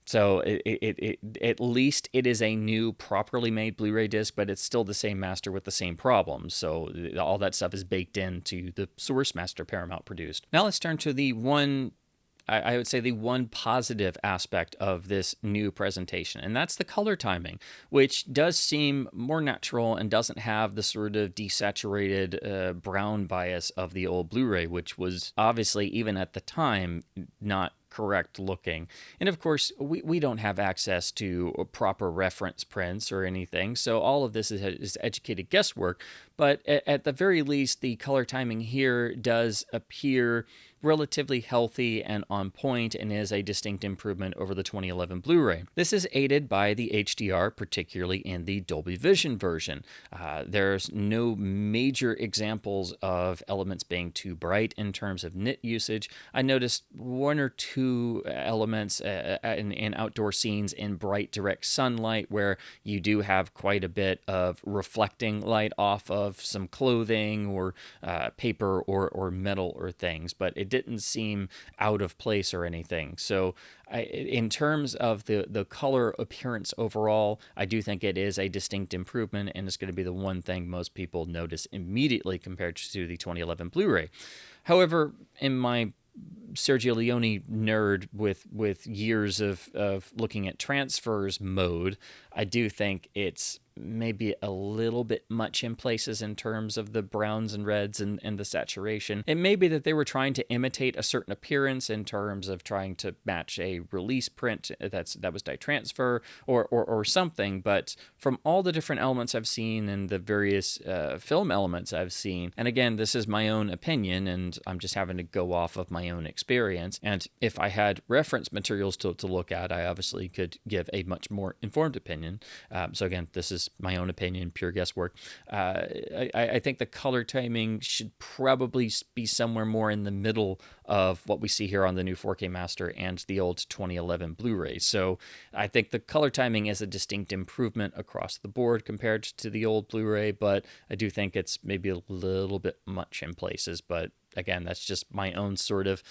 So at least it is a new, properly made Blu-ray disc, but it's still the same master with the same problems. So all that stuff is baked into the source master Paramount produced. Now let's turn to the one, I would say the one positive aspect of this new presentation, and that's the color timing, which does seem more natural and doesn't have the sort of desaturated brown bias of the old Blu-ray, which was obviously, even at the time, not correct looking. And of course, we don't have access to proper reference prints or anything, so all of this is educated guesswork. But at the very least, the color timing here does appear relatively healthy and on point, and is a distinct improvement over the 2011 Blu-ray. This is aided by the HDR, particularly in the Dolby Vision version. There's no major examples of elements being too bright in terms of nit usage. I noticed 1 or 2 elements in outdoor scenes in bright direct sunlight where you do have quite a bit of reflecting light off of some clothing or paper or metal or things, but it didn't seem out of place or anything. So in terms of the color appearance overall, I do think it is a distinct improvement, and it's going to be the one thing most people notice immediately compared to the 2011 Blu-ray. However, in my Sergio Leone nerd with years of looking at transfers mode, I do think it's maybe a little bit much in places in terms of the browns and reds and the saturation. It may be that they were trying to imitate a certain appearance in terms of trying to match a release print that was dye transfer or something, but from all the different elements I've seen and the various film elements I've seen, and again, this is my own opinion and I'm just having to go off of my own experience, and if I had reference materials to look at, I obviously could give a much more informed opinion. So again, this is my own opinion, pure guesswork. I think the color timing should probably be somewhere more in the middle of what we see here on the new 4K Master and the old 2011 Blu-ray. So I think the color timing is a distinct improvement across the board compared to the old Blu-ray, but I do think it's maybe a little bit much in places. But again, that's just my own sort of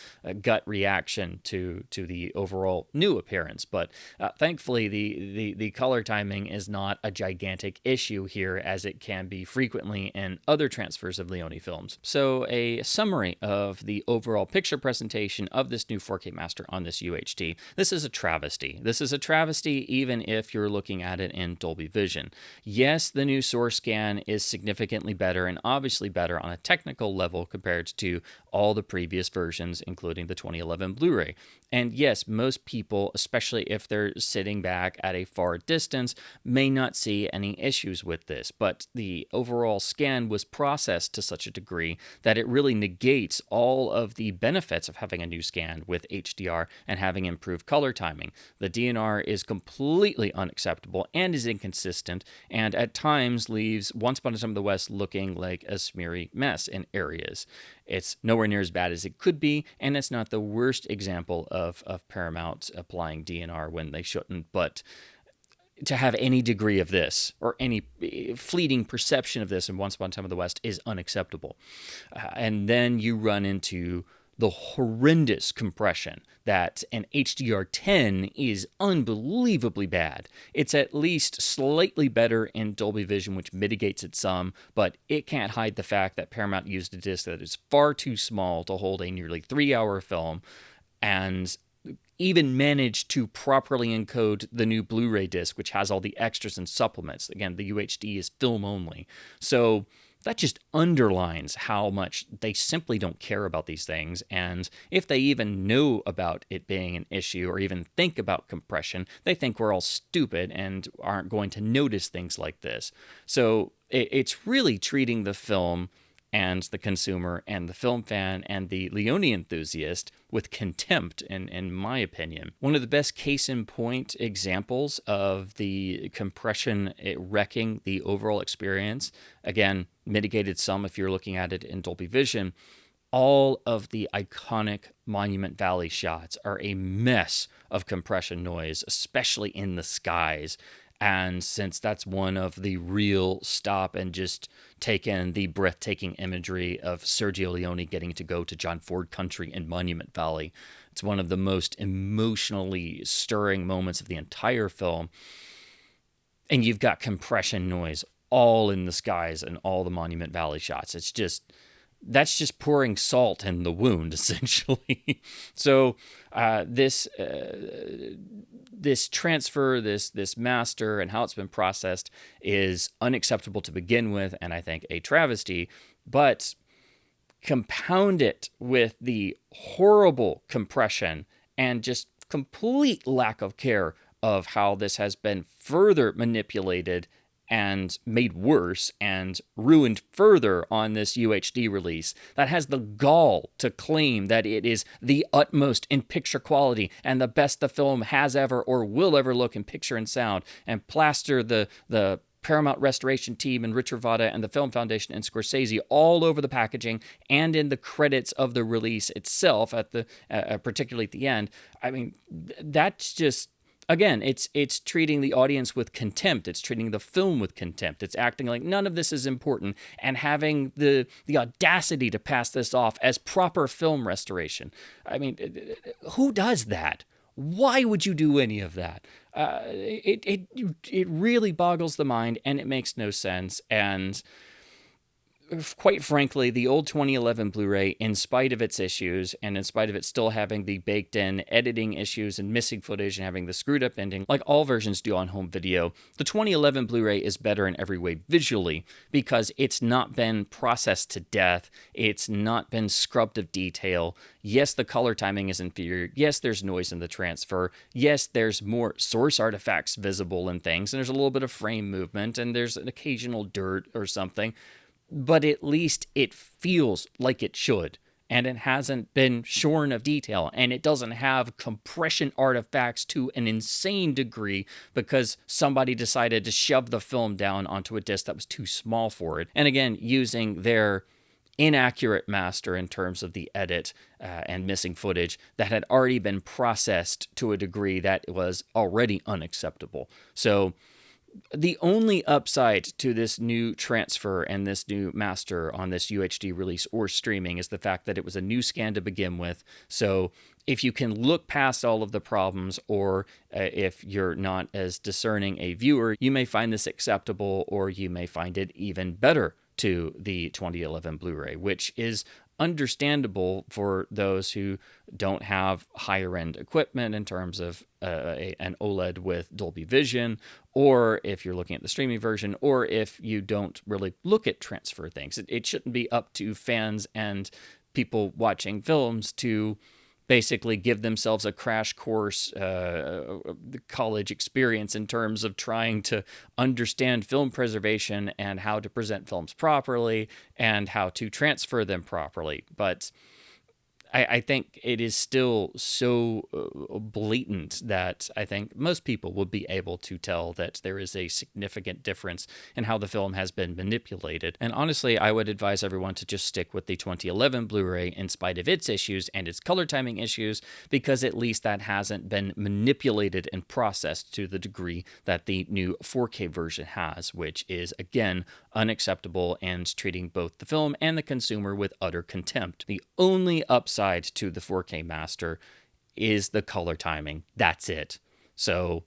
gut reaction to the overall new appearance. But thankfully, the color timing is not a gigantic issue here, as it can be frequently in other transfers of Leone films. So a summary of the overall picture presentation of this new 4K Master on this UHD. This is a travesty. This is a travesty even if you're looking at it in Dolby Vision. Yes, the new source scan is significantly better and obviously better on a technical level compared to all the previous versions, including the 2011 Blu-ray. And yes, most people, especially if they're sitting back at a far distance, may not see any issues with this, but the overall scan was processed to such a degree that it really negates all of the benefits of having a new scan with HDR and having improved color timing. The DNR is completely unacceptable and is inconsistent, and at times leaves Once Upon a Time in the West looking like a smeary mess in areas. It's nowhere near as bad as it could be, and it's not the worst example of Paramount applying DNR when they shouldn't, but to have any degree of this, or any fleeting perception of this in Once Upon a Time in the West, is unacceptable. And then you run into the horrendous compression that an HDR10 is unbelievably bad. It's at least slightly better in Dolby Vision, which mitigates it some, but it can't hide the fact that Paramount used a disc that is far too small to hold a nearly 3-hour film, and even managed to properly encode the new Blu-ray disc, which has all the extras and supplements. Again, the UHD is film only. So that just underlines how much they simply don't care about these things, and if they even know about it being an issue or even think about compression, they think we're all stupid and aren't going to notice things like this. So it's really treating the film and the consumer and the film fan and the Leone enthusiast with contempt, in my opinion. One of the best case in point examples of the compression wrecking the overall experience, again, mitigated some if you're looking at it in Dolby Vision, all of the iconic Monument Valley shots are a mess of compression noise, especially in the skies. And since that's one of the real stop and just take in the breathtaking imagery of Sergio Leone getting to go to John Ford country in Monument Valley, it's one of the most emotionally stirring moments of the entire film. And you've got compression noise all in the skies and all the Monument Valley shots. That's just pouring salt in the wound, essentially. So this transfer, this master, and how it's been processed is unacceptable to begin with, and I think a travesty. But compound it with the horrible compression and just complete lack of care of how this has been further manipulated and made worse and ruined further on this UHD release, that has the gall to claim that it is the utmost in picture quality and the best the film has ever or will ever look in picture and sound, and plaster the Paramount Restoration team and Richard Vada and the Film Foundation and Scorsese all over the packaging and in the credits of the release itself, at the particularly at the end. I mean, that's just... Again, it's treating the audience with contempt. It's treating the film with contempt. It's acting like none of this is important and having the audacity to pass this off as proper film restoration. I mean, who does that? Why would you do any of that? It really boggles the mind, and it makes no sense. And quite frankly, the old 2011 Blu-ray, in spite of its issues, and in spite of it still having the baked-in editing issues and missing footage and having the screwed-up ending, like all versions do on home video, the 2011 Blu-ray is better in every way visually because it's not been processed to death. It's not been scrubbed of detail. Yes, the color timing is inferior. Yes, there's noise in the transfer. Yes, there's more source artifacts visible and things, and there's a little bit of frame movement, and there's an occasional dirt or something. But at least it feels like it should. and it hasn't been shorn of detail, and it doesn't have compression artifacts to an insane degree because somebody decided to shove the film down onto a disc that was too small for it. And again, using their inaccurate master in terms of the edit and missing footage that had already been processed to a degree that was already unacceptable. So the only upside to this new transfer and this new master on this UHD release or streaming is the fact that it was a new scan to begin with. So if you can look past all of the problems, or if you're not as discerning a viewer, you may find this acceptable, or you may find it even better to the 2011 Blu-ray, which is understandable for those who don't have higher end equipment in terms of an OLED with Dolby Vision, or if you're looking at the streaming version, or if you don't really look at transfer things. It shouldn't be up to fans and people watching films to basically give themselves a crash course college experience in terms of trying to understand film preservation and how to present films properly and how to transfer them properly. But I think it is still so blatant that I think most people would be able to tell that there is a significant difference in how the film has been manipulated. And honestly, I would advise everyone to just stick with the 2011 Blu-ray in spite of its issues and its color timing issues, because at least that hasn't been manipulated and processed to the degree that the new 4K version has, which is, again, unacceptable and treating both the film and the consumer with utter contempt. The only upside to the 4K master is the color timing. That's it. So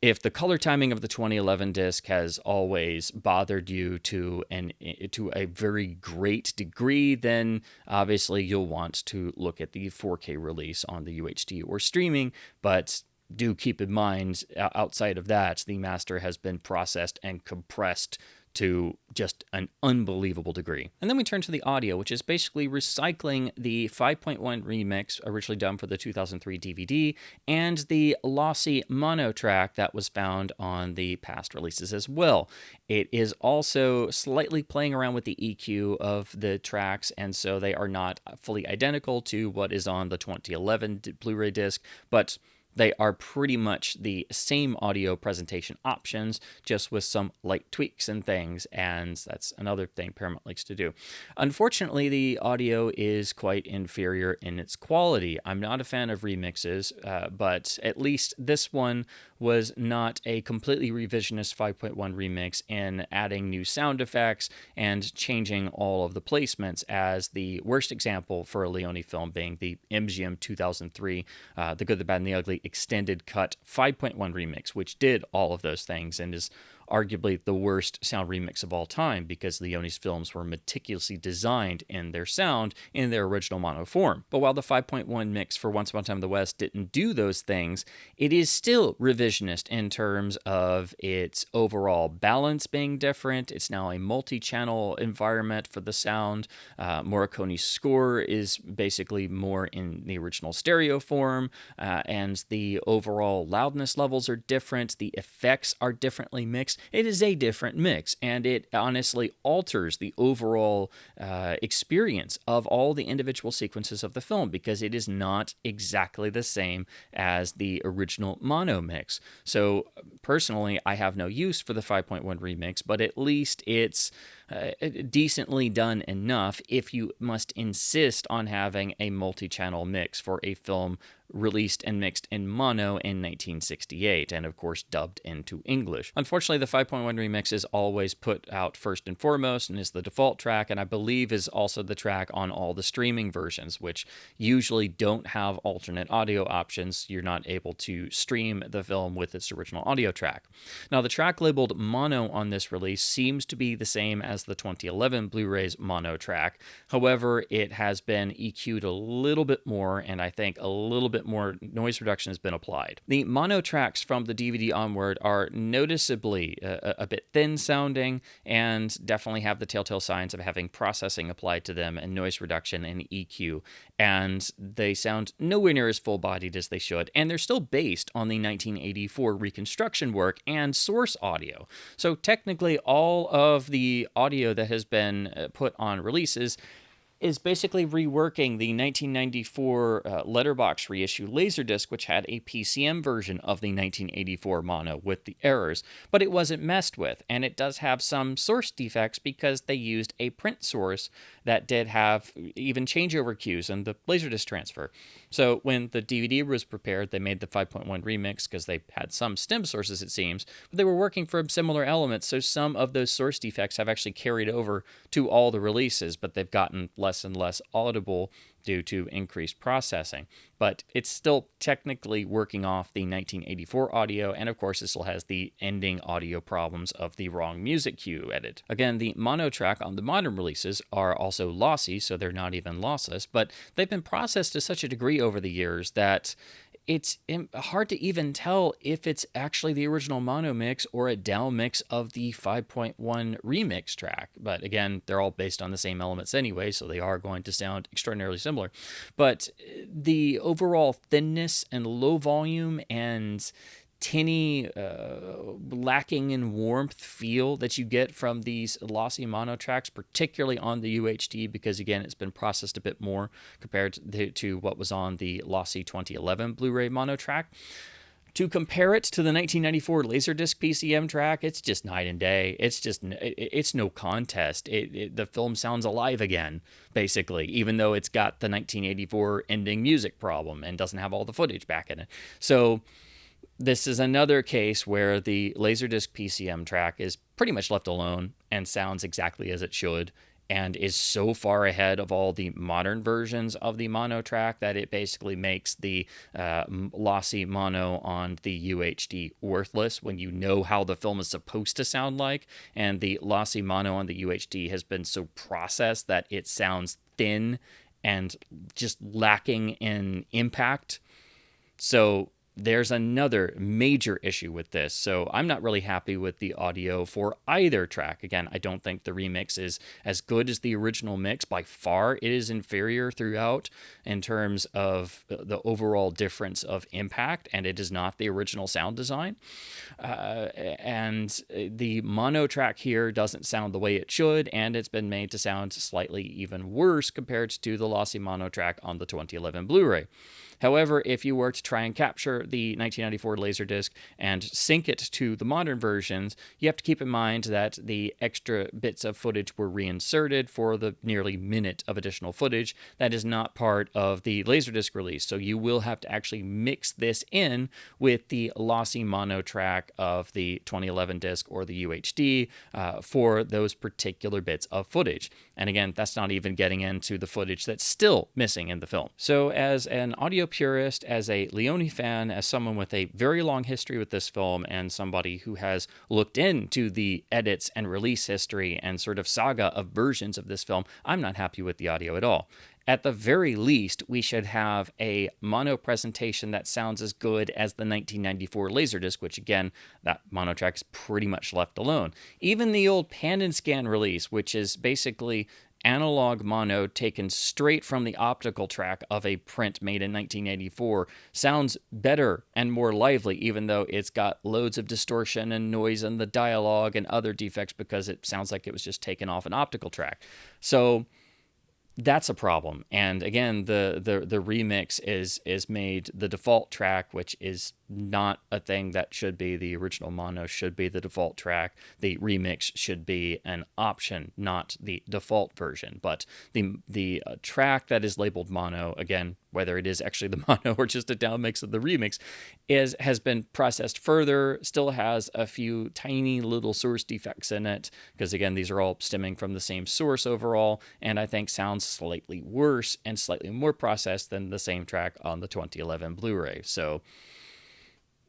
if the color timing of the 2011 disc has always bothered you to a very great degree, then obviously you'll want to look at the 4K release on the UHD or streaming. But do keep in mind, outside of that, the master has been processed and compressed to just an unbelievable degree. And then we turn to the audio, which is basically recycling the 5.1 remix originally done for the 2003 DVD and the Lossy Mono track that was found on the past releases as well. It is also slightly playing around with the EQ of the tracks, and so they are not fully identical to what is on the 2011 Blu-ray disc, but they are pretty much the same audio presentation options, just with some light tweaks and things, and that's another thing Paramount likes to do. Unfortunately, the audio is quite inferior in its quality. I'm not a fan of remixes, but at least this one was not a completely revisionist 5.1 remix in adding new sound effects and changing all of the placements, as the worst example for a Leone film being the MGM 2003, The Good, the Bad, and the Ugly extended cut 5.1 remix, which did all of those things and is arguably the worst sound remix of all time, because Leone's films were meticulously designed in their sound in their original mono form. But while the 5.1 mix for Once Upon a Time in the West didn't do those things, it is still revisionist in terms of its overall balance being different. It's now a multi-channel environment for the sound. Morricone's score is basically more in the original stereo form, and the overall loudness levels are different. The effects are differently mixed. It is a different mix, and it honestly alters the overall experience of all the individual sequences of the film, because it is not exactly the same as the original mono mix. So personally, I have no use for the 5.1 remix, but at least it's decently done enough if you must insist on having a multi-channel mix for a film released and mixed in mono in 1968, and of course dubbed into English. Unfortunately, the 5.1 remix is always put out first and foremost and is the default track, and I believe is also the track on all the streaming versions, which usually don't have alternate audio options. You're not able to stream the film with its original audio track. Now, the track labeled mono on this release seems to be the same as the 2011 Blu-ray's mono track. However, it has been EQ'd a little bit more, and I think a little bit more noise reduction has been applied. The mono tracks from the DVD onward are noticeably a bit thin sounding, and definitely have the telltale signs of having processing applied to them and noise reduction and EQ, and they sound nowhere near as full-bodied as they should, and they're still based on the 1984 reconstruction work and source audio. So technically all of the audio that has been put on releases is basically reworking the 1994 letterbox reissue Laserdisc, which had a PCM version of the 1984 mono with the errors, but it wasn't messed with, and it does have some source defects because they used a print source that did have even changeover cues in the Laserdisc transfer. So when the DVD was prepared, they made the 5.1 remix because they had some stem sources, it seems, but they were working from similar elements, so some of those source defects have actually carried over to all the releases, but they've gotten less and less audible due to increased processing. But it's still technically working off the 1984 audio, and of course it still has the ending audio problems of the wrong music cue edit. Again, the mono track on the modern releases are also lossy, so they're not even lossless, but they've been processed to such a degree over the years that it's hard to even tell if it's actually the original mono mix or a down mix of the 5.1 remix track. But again, they're all based on the same elements anyway, so they are going to sound extraordinarily similar. But the overall thinness and low volume and tinny, lacking in warmth feel that you get from these lossy mono tracks, particularly on the UHD, because again, it's been processed a bit more compared to what was on the lossy 2011 Blu-ray mono track. To compare it to the 1994 Laserdisc PCM track, it's just night and day. It's no contest. The film sounds alive again, basically, even though it's got the 1984 ending music problem and doesn't have all the footage back in it. So this is another case where the Laserdisc PCM track is pretty much left alone and sounds exactly as it should, and is so far ahead of all the modern versions of the mono track that it basically makes the lossy mono on the UHD worthless when you know how the film is supposed to sound like, and the lossy mono on the UHD has been so processed that it sounds thin and just lacking in impact. So there's another major issue with this. So I'm not really happy with the audio for either track. Again, I don't think the remix is as good as the original mix. By far, it is inferior throughout in terms of the overall difference of impact, and it is not the original sound design. And the mono track here doesn't sound the way it should, and it's been made to sound slightly even worse compared to the lossy mono track on the 2011 Blu-ray. However, if you were to try and capture the 1994 Laserdisc and sync it to the modern versions, you have to keep in mind that the extra bits of footage were reinserted for the nearly minute of additional footage that is not part of the Laserdisc release. So you will have to actually mix this in with the lossy mono track of the 2011 disc or the UHD for those particular bits of footage. And again, that's not even getting into the footage that's still missing in the film. So as an audio purist, as a Leone fan, as someone with a very long history with this film, and somebody who has looked into the edits and release history and sort of saga of versions of this film, I'm not happy with the audio at all. At the very least, we should have a mono presentation that sounds as good as the 1994 Laserdisc, which again, that mono track is pretty much left alone. Even the old pan and scan release, which is basically analog mono taken straight from the optical track of a print made in 1984, sounds better and more lively, even though it's got loads of distortion and noise in the dialogue and other defects because it sounds like it was just taken off an optical track. So that's a problem. And again, the remix is made the default track, which is not a thing that should be. The original mono should be the default track. The remix should be an option, not the default version. But the track that is labeled mono, again, whether it is actually the mono or just a downmix of the remix, has been processed further, still has a few tiny little source defects in it, because again, these are all stemming from the same source overall, and I think sounds slightly worse and slightly more processed than the same track on the 2011 Blu-ray. So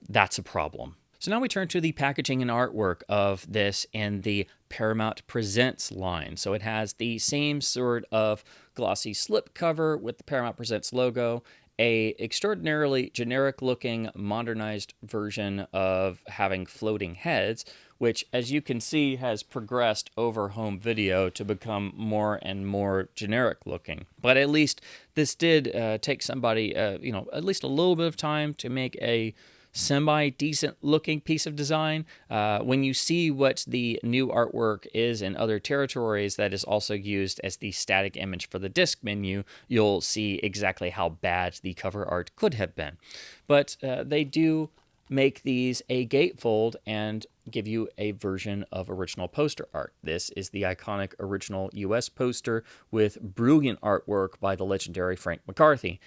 that's a problem. So now we turn to the packaging and artwork of this in the Paramount Presents line. So it has the same sort of glossy slipcover with the Paramount Presents logo, a extraordinarily generic-looking modernized version of having floating heads, which, as you can see, has progressed over home video to become more and more generic-looking. But at least this did take somebody, at least a little bit of time to make a semi-decent looking piece of design. When you see what the new artwork is in other territories that is also used as the static image for the disc menu, you'll see exactly how bad the cover art could have been. But they do make these a gatefold and give you a version of original poster art. This is the iconic original US poster with brilliant artwork by the legendary Frank McCarthy.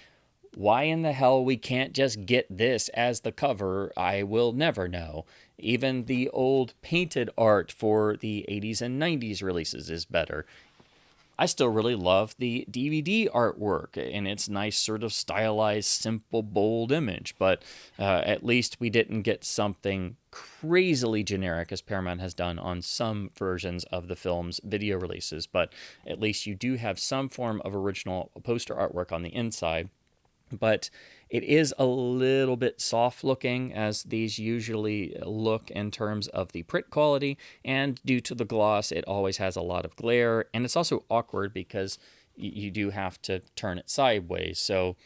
Why in the hell we can't just get this as the cover, I will never know. Even the old painted art for the 80s and 90s releases is better. I still really love the DVD artwork and its nice sort of stylized, simple, bold image, but at least we didn't get something crazily generic as Paramount has done on some versions of the film's video releases, but at least you do have some form of original poster artwork on the inside. But it is a little bit soft looking, as these usually look in terms of the print quality, and due to the gloss it always has a lot of glare, and it's also awkward because you do have to turn it sideways. So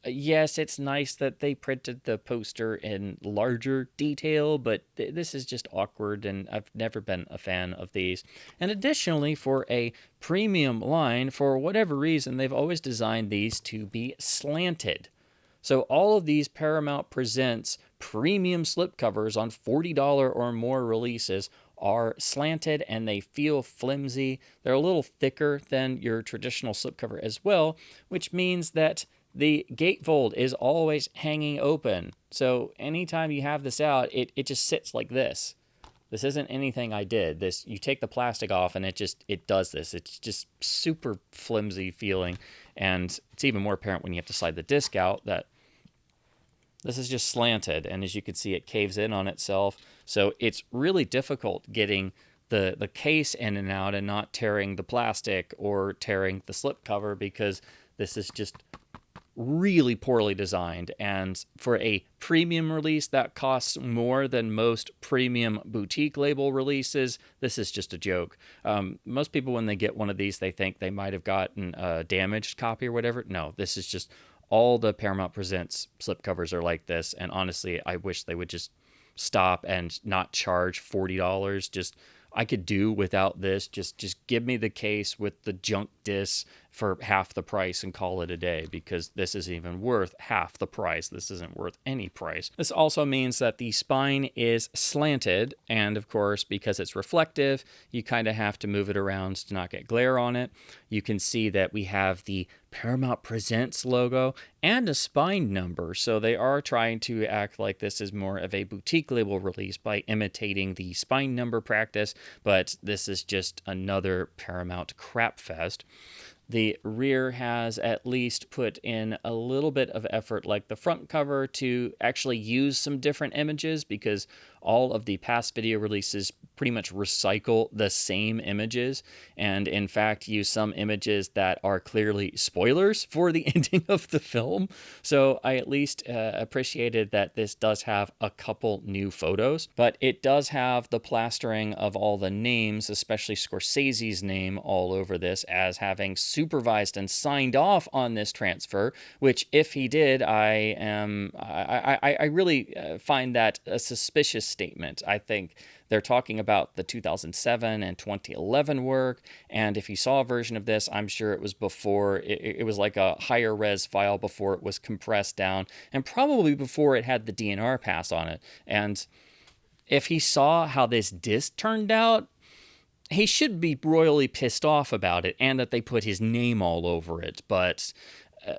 yes, it's nice that they printed the poster in larger detail, but this is just awkward, and I've never been a fan of these. And additionally, for a premium line, for whatever reason, they've always designed these to be slanted. So all of these Paramount Presents premium slipcovers on $40 or more releases are slanted, and they feel flimsy. They're a little thicker than your traditional slipcover as well, which means that the gatefold is always hanging open. So anytime you have this out, it just sits like this. This isn't anything I did. This, you take the plastic off and it does this. It's just super flimsy feeling. And it's even more apparent when you have to slide the disc out that this is just slanted. And as you can see, it caves in on itself. So it's really difficult getting the case in and out and not tearing the plastic or tearing the slipcover, because this is just really poorly designed. And for a premium release that costs more than most premium boutique label releases, this is just a joke. Most people, when they get one of these, they think they might have gotten a damaged copy or whatever. No, this is just all the Paramount Presents slipcovers are like this. And honestly, I wish they would just stop and not charge $40. Just, I could do without this. Just give me the case with the junk discs for half the price and call it a day, because this isn't even worth half the price. This isn't worth any price. This also means that the spine is slanted, and of course, because it's reflective, you kind of have to move it around to not get glare on it. You can see that we have the Paramount Presents logo and a spine number, so they are trying to act like this is more of a boutique label release by imitating the spine number practice, but this is just another Paramount crap fest. The rear has at least put in a little bit of effort, like the front cover, to actually use some different images, because all of the past video releases pretty much recycle the same images, and in fact use some images that are clearly spoilers for the ending of the film. So I at least appreciated that this does have a couple new photos, but it does have the plastering of all the names, especially Scorsese's name, all over this, as having supervised and signed off on this transfer, which if he did, I really find that a suspicious statement. I think they're talking about the 2007 and 2011 work, and if you saw a version of this, I'm sure it was before, it was like a higher res file before it was compressed down, and probably before it had the DNR pass on it. And if he saw how this disc turned out, he should be royally pissed off about it, and that they put his name all over it. But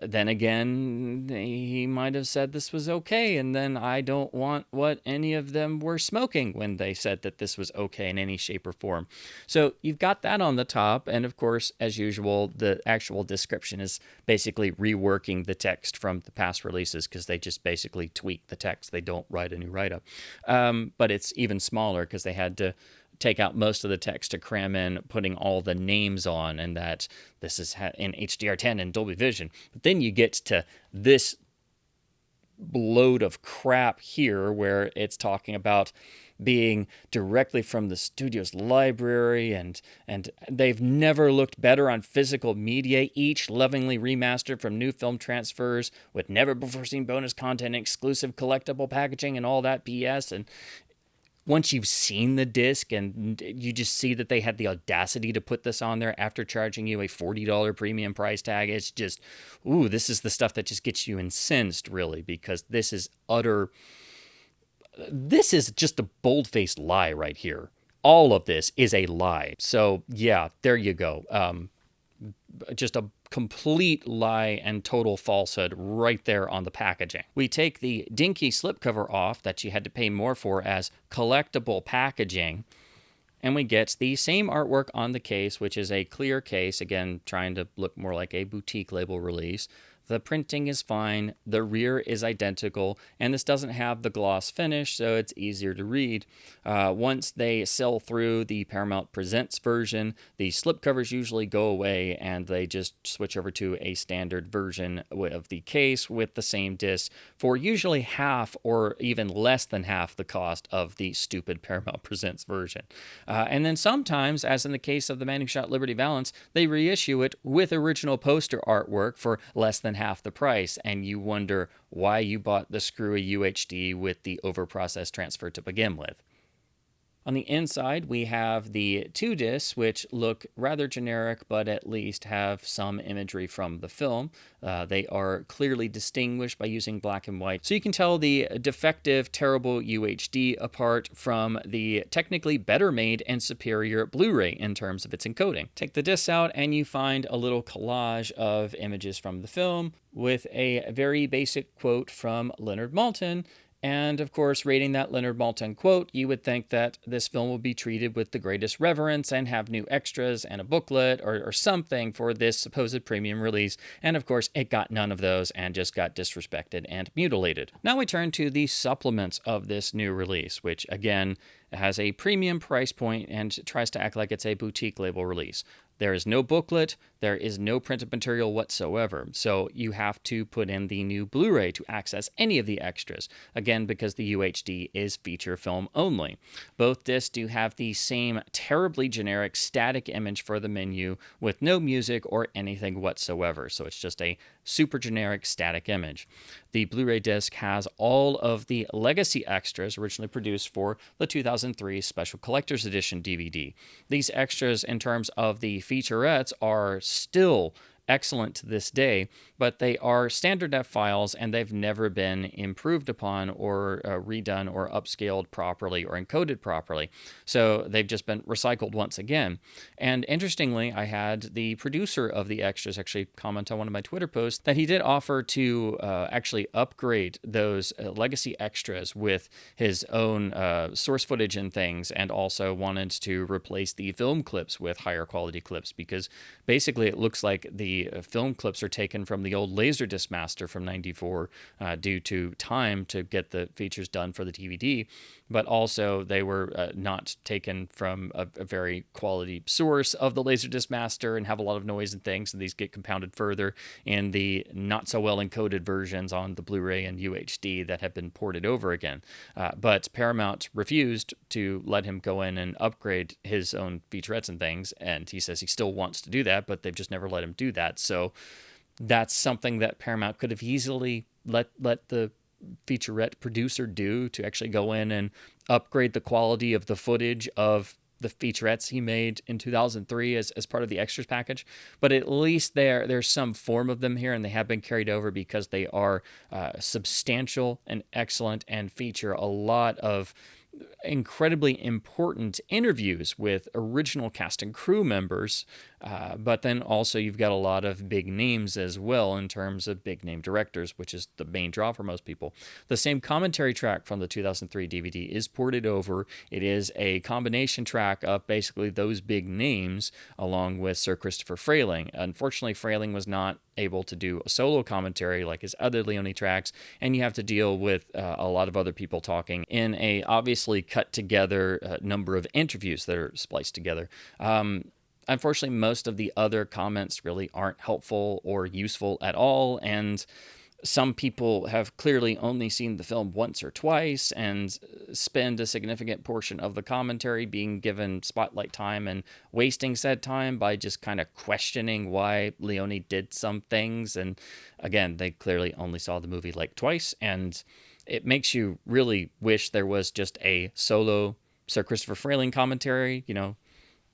then again, he might have said this was okay, and then I don't want what any of them were smoking when they said that this was okay in any shape or form. So you've got that on the top, and of course, as usual, the actual description is basically reworking the text from the past releases, because they just basically tweak the text. They don't write a new write-up. But it's even smaller because they had to take out most of the text to cram in putting all the names on, and that this is in HDR10 and Dolby Vision. But then you get to this load of crap here where it's talking about being directly from the studio's library, and they've never looked better on physical media, each lovingly remastered from new film transfers with never before seen bonus content, exclusive collectible packaging, and all that BS. And once you've seen the disc and you just see that they had the audacity to put this on there after charging you a $40 premium price tag, it's just, ooh, this is the stuff that just gets you incensed, really, because this is just a bold-faced lie right here. All of this is a lie. So, yeah, there you go. Just a complete lie and total falsehood right there on the packaging. We take the dinky slipcover off that you had to pay more for as collectible packaging, and we get the same artwork on the case, which is a clear case, again, trying to look more like a boutique label release. The printing is fine, the rear is identical, and this doesn't have the gloss finish, so it's easier to read. Once they sell through the Paramount Presents version, the slipcovers usually go away, and they just switch over to a standard version of the case with the same disc for usually half or even less than half the cost of the stupid Paramount Presents version. And then sometimes, as in the case of The Man Who Shot Liberty Valance, they reissue it with original poster artwork for less than half the price, and you wonder why you bought the screwy UHD with the overprocessed transfer to begin with. On the inside, we have the two discs, which look rather generic, but at least have some imagery from the film. They are clearly distinguished by using black and white, so you can tell the defective, terrible UHD apart from the technically better made and superior Blu-ray in terms of its encoding. Take the discs out, and you find a little collage of images from the film with a very basic quote from Leonard Maltin. And, of course, reading that Leonard Maltin quote, you would think that this film will be treated with the greatest reverence and have new extras and a booklet or something for this supposed premium release. And, of course, it got none of those and just got disrespected and mutilated. Now we turn to the supplements of this new release, which, again, has a premium price point and tries to act like it's a boutique label release. There is no booklet, there is no printed material whatsoever, so you have to put in the new Blu-ray to access any of the extras, again because the UHD is feature film only. Both discs do have the same terribly generic static image for the menu with no music or anything whatsoever, so it's just a super generic static image. The Blu-ray disc has all of the legacy extras originally produced for the 2003 Special Collector's Edition DVD. These extras, in terms of the featurettes, are still excellent to this day, but they are standard F files and they've never been improved upon or redone or upscaled properly or encoded properly. So they've just been recycled once again. And interestingly, I had the producer of the extras actually comment on one of my Twitter posts that he did offer to actually upgrade those legacy extras with his own source footage and things, and also wanted to replace the film clips with higher quality clips, because basically it looks like the film clips are taken from the old Laserdisc master from '94 due to time to get the features done for the DVD, but also they were not taken from a very quality source of the Laserdisc master and have a lot of noise and things, and these get compounded further in the not so well encoded versions on the Blu-ray and UHD that have been ported over again. But Paramount refused to let him go in and upgrade his own featurettes and things, and he says he still wants to do that, but they've just never let him do that. So that's something that Paramount could have easily let the featurette producer do, to actually go in and upgrade the quality of the footage of the featurettes he made in 2003 as part of the extras package. But at least there's some form of them here, and they have been carried over because they are substantial and excellent and feature a lot of incredibly important interviews with original cast and crew members, but then also you've got a lot of big names as well in terms of big name directors, which is the main draw for most people. The same commentary track from the 2003 DVD is ported over. It is a combination track of basically those big names along with Sir Christopher Frayling. Unfortunately, Frayling was not able to do a solo commentary like his other Leone tracks, and you have to deal with a lot of other people talking in a obviously cut together number of interviews that are spliced together. Unfortunately, most of the other comments really aren't helpful or useful at all, and some people have clearly only seen the film once or twice and spend a significant portion of the commentary being given spotlight time and wasting said time by just kind of questioning why Leone did some things. And again, they clearly only saw the movie like twice, and it makes you really wish there was just a solo Sir Christopher Frayling commentary,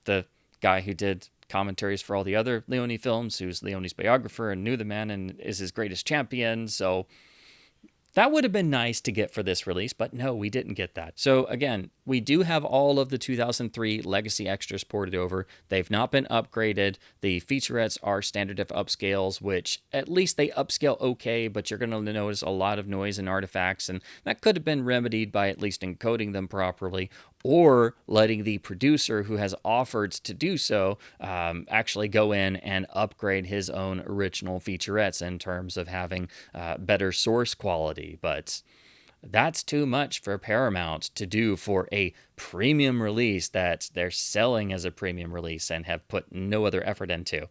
the guy who did commentaries for all the other Leone films, who's Leone's biographer and knew the man and is his greatest champion. So that would have been nice to get for this release, but no, we didn't get that. So again, we do have all of the 2003 legacy extras ported over. They've not been upgraded. The featurettes are standard def upscales, which at least they upscale okay, but you're going to notice a lot of noise and artifacts, and that could have been remedied by at least encoding them properly, or letting the producer who has offered to do so actually go in and upgrade his own original featurettes in terms of having better source quality. But that's too much for Paramount to do for a premium release that they're selling as a premium release and have put no other effort into.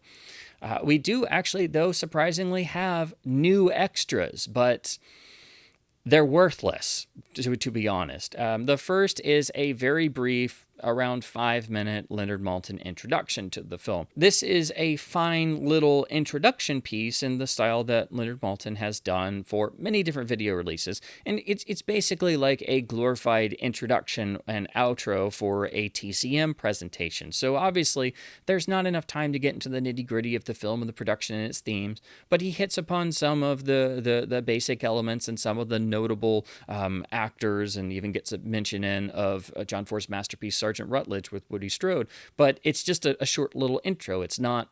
We do actually, though, surprisingly have new extras, but they're worthless, to be honest. The first is a very brief, around 5-minute Leonard Maltin introduction to the film. This is a fine little introduction piece in the style that Leonard Maltin has done for many different video releases, and it's basically like a glorified introduction and outro for a TCM presentation. So obviously, there's not enough time to get into the nitty-gritty of the film and the production and its themes, but he hits upon some of the basic elements and some of the notable actors, and even gets a mention in of John Ford's masterpiece, Sergeant Rutledge, with Woody Strode. But it's just a short little intro. It's not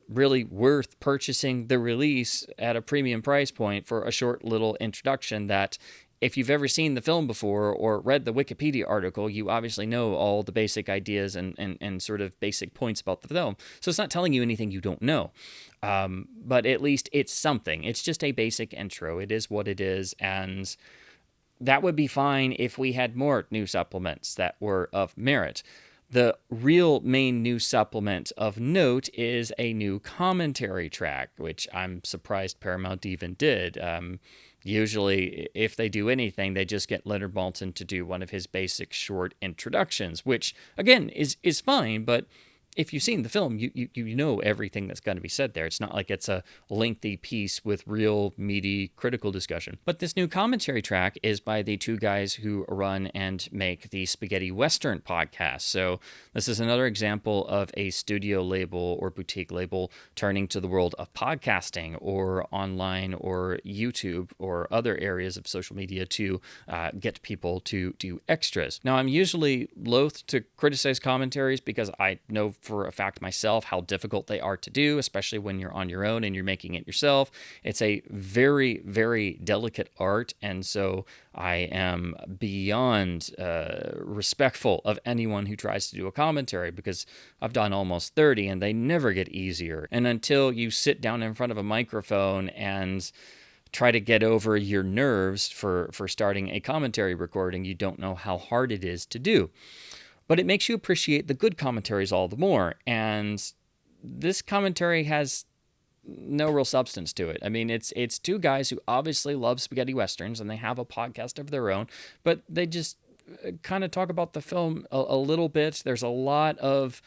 really worth purchasing the release at a premium price point for a short little introduction that, if you've ever seen the film before or read the Wikipedia article, you obviously know all the basic ideas and sort of basic points about the film. So it's not telling you anything you don't know. But at least it's something. It's just a basic intro. It is what it is, and that would be fine if we had more new supplements that were of merit. The real main new supplement of note is a new commentary track, which I'm surprised Paramount even did. Usually, if they do anything, they just get Leonard Maltin to do one of his basic short introductions, which, again, is fine, but if you've seen the film, you know everything that's going to be said there. It's not like it's a lengthy piece with real meaty critical discussion. But this new commentary track is by the two guys who run and make the Spaghetti Western podcast. So this is another example of a studio label or boutique label turning to the world of podcasting or online or YouTube or other areas of social media to get people to do extras. Now, I'm usually loath to criticize commentaries because I know for a fact myself how difficult they are to do, especially when you're on your own and you're making it yourself. It's a very, very delicate art, and so I am beyond respectful of anyone who tries to do a commentary, because I've done almost 30 and they never get easier. And until you sit down in front of a microphone and try to get over your nerves for starting a commentary recording, you don't know how hard it is to do. But it makes you appreciate the good commentaries all the more. And this commentary has no real substance to it. I mean, it's two guys who obviously love spaghetti westerns and they have a podcast of their own, but they just kind of talk about the film a little bit. There's a lot of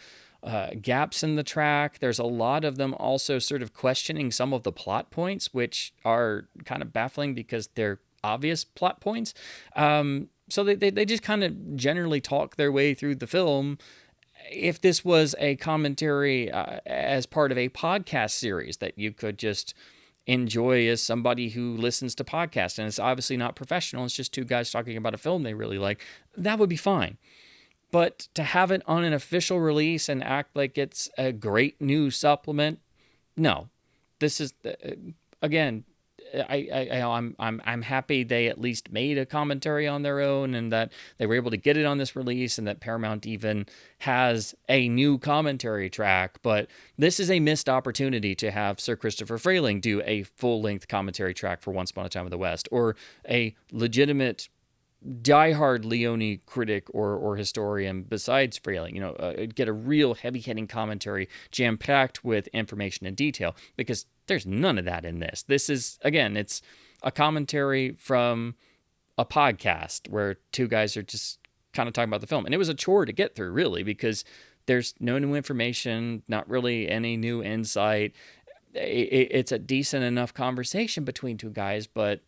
gaps in the track. There's a lot of them also sort of questioning some of the plot points, which are kind of baffling because they're obvious plot points. So they just kind of generally talk their way through the film. If this was a commentary as part of a podcast series that you could just enjoy as somebody who listens to podcasts, and it's obviously not professional, it's just two guys talking about a film they really like, that would be fine. But to have it on an official release and act like it's a great new supplement, no. This is, again, I'm happy they at least made a commentary on their own and that they were able to get it on this release and that Paramount even has a new commentary track. But this is a missed opportunity to have Sir Christopher Frayling do a full-length commentary track for Once Upon a Time in the West, or a legitimate diehard Leone critic or historian besides Frayling, get a real heavy-hitting commentary jam-packed with information and detail, because there's none of that in this. This is, again, it's a commentary from a podcast where two guys are just kind of talking about the film. And it was a chore to get through, really, because there's no new information, not really any new insight. It's a decent enough conversation between two guys, but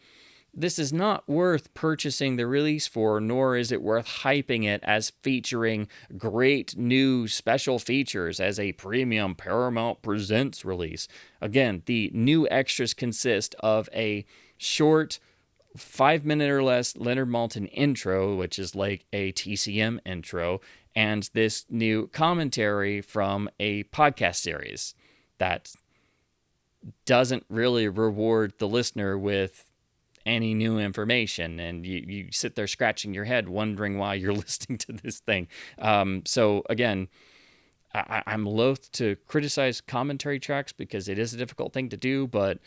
this is not worth purchasing the release for, nor is it worth hyping it as featuring great new special features as a premium Paramount Presents release. Again, the new extras consist of a short 5-minute or less Leonard Maltin intro, which is like a TCM intro, and this new commentary from a podcast series that doesn't really reward the listener with any new information, and you sit there scratching your head wondering why you're listening to this thing. So again, I'm loath to criticize commentary tracks because it is a difficult thing to do, but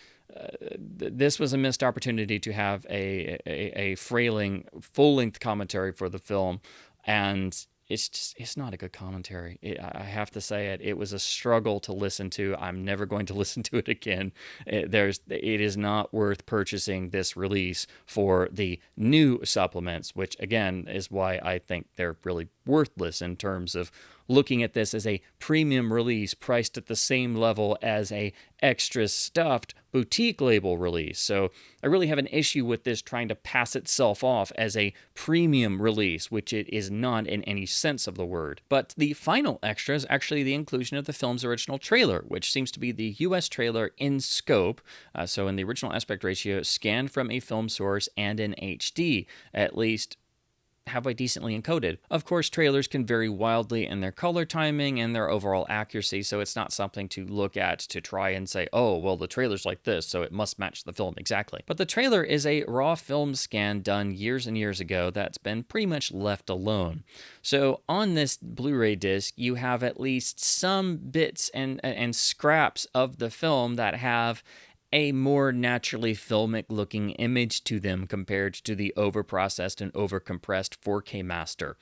this was a missed opportunity to have a Frayling full-length commentary for the film, and it's not a good commentary. I have to say it. It was a struggle to listen to. I'm never going to listen to it again. It is not worth purchasing this release for the new supplements, which again is why I think they're really worthless in terms of looking at this as a premium release priced at the same level as a extra stuffed boutique label release. So I really have an issue with this trying to pass itself off as a premium release, which it is not in any sense of the word. But the final extra is actually the inclusion of the film's original trailer, which seems to be the US trailer in scope, so in the original aspect ratio, scanned from a film source and in HD, at least halfway decently encoded. Of course, trailers can vary wildly in their color timing and their overall accuracy, so it's not something to look at to try and say, oh, well, the trailer's like this, so it must match the film exactly. But the trailer is a raw film scan done years and years ago that's been pretty much left alone. So on this Blu-ray disc, you have at least some bits and scraps of the film that have a more naturally filmic looking image to them compared to the overprocessed and overcompressed 4K master.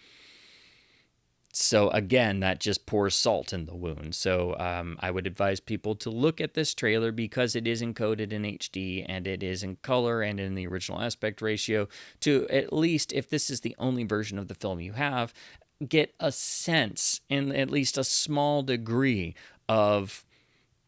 So again, that just pours salt in the wound. So I would advise people to look at this trailer because it is encoded in HD and it is in color and in the original aspect ratio, to at least, if this is the only version of the film you have, get a sense in at least a small degree of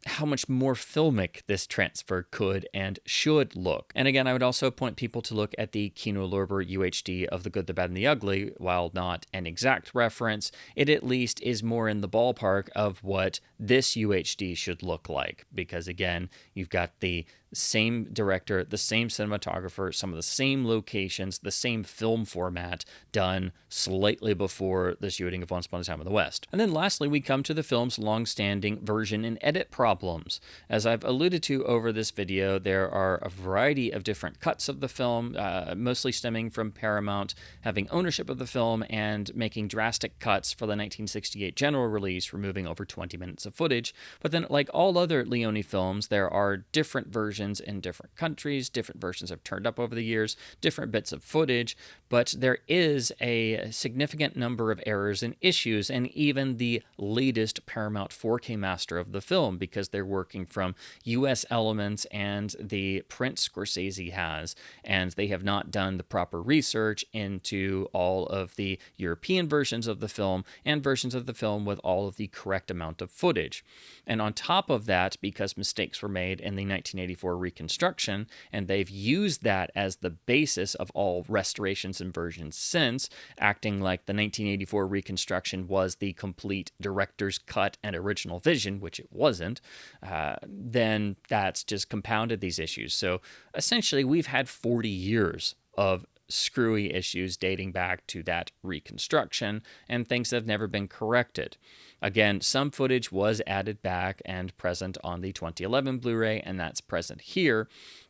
how much more filmic this transfer could and should look. And again, I would also point people to look at the Kino UHD of The Good, the Bad, and the Ugly. While not an exact reference, it at least is more in the ballpark of what this UHD should look like. Because again, you've got the same director, the same cinematographer, some of the same locations, the same film format done slightly before the shooting of Once Upon a Time in the West. And then lastly, we come to the film's long-standing version and edit problems. As I've alluded to over this video, there are a variety of different cuts of the film, mostly stemming from Paramount having ownership of the film and making drastic cuts for the 1968 general release, removing over 20 minutes of footage. But then, like all other Leone films, there are different versions in different countries. Different versions have turned up over the years, different bits of footage, but there is a significant number of errors and issues, and even the latest Paramount 4K master of the film, because they're working from US elements and the print Scorsese has, and they have not done the proper research into all of the European versions of the film and versions of the film with all of the correct amount of footage. And on top of that, because mistakes were made in the 1984 reconstruction, and they've used that as the basis of all restorations and versions since, acting like the 1984 reconstruction was the complete director's cut and original vision, which it wasn't, then that's just compounded these issues. So essentially, we've had 40 years of screwy issues dating back to that reconstruction, and things have never been corrected. Again, some footage was added back and present on the 2011 Blu-ray, and that's present here,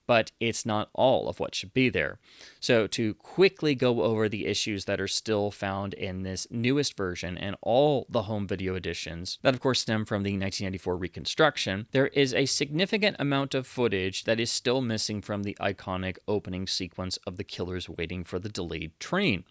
but it's not all of what should be there. So to quickly go over the issues that are still found in this newest version and all the home video editions that of course stem from the 1994 reconstruction, there is a significant amount of footage that is still missing from the iconic opening sequence of the killers waiting for the delayed train.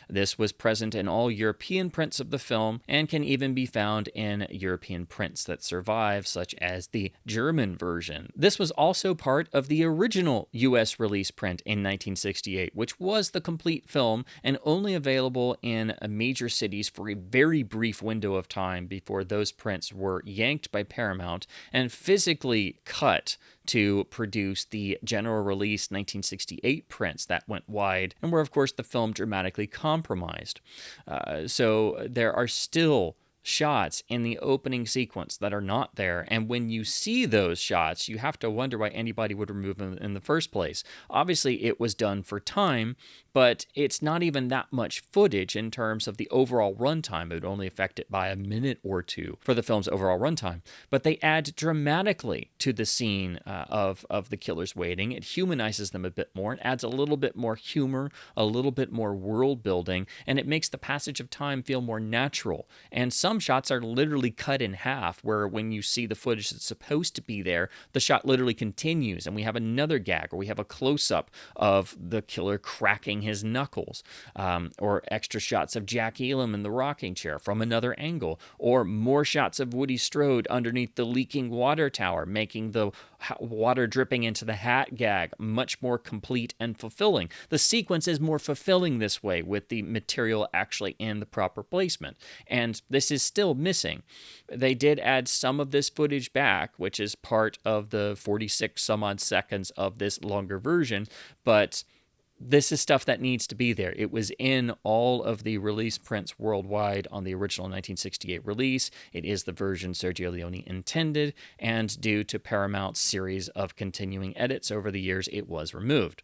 This was present in all European prints of the film and can even be found in European prints that survive, such as the German version. This was also part of the original US release print in 1968, which was the complete film and only available in major cities for a very brief window of time before those prints were yanked by Paramount and physically cut to produce the general release 1968 prints that went wide and were, of course, the film dramatically compromised. So there are still shots in the opening sequence that are not there, and when you see those shots, you have to wonder why anybody would remove them in the first place. Obviously, it was done for time, but it's not even that much footage in terms of the overall runtime. It would only affect it by a minute or two for the film's overall runtime. But they add dramatically to the scene of the killers waiting. It humanizes them a bit more. It adds a little bit more humor, a little bit more world building, and it makes the passage of time feel more natural. And some shots are literally cut in half, where when you see the footage that's supposed to be there, the shot literally continues, and we have another gag, or we have a close-up of the killer cracking his knuckles, or extra shots of Jack Elam in the rocking chair from another angle, or more shots of Woody Strode underneath the leaking water tower, making the water dripping into the hat gag much more complete and fulfilling. The sequence is more fulfilling this way, with the material actually in the proper placement, and this is still missing. They did add some of this footage back, which is part of the 46 some odd seconds of this longer version, but this is stuff that needs to be there. It was in all of the release prints worldwide on the original 1968 release. It is the version Sergio Leone intended, and due to Paramount's series of continuing edits over the years, it was removed.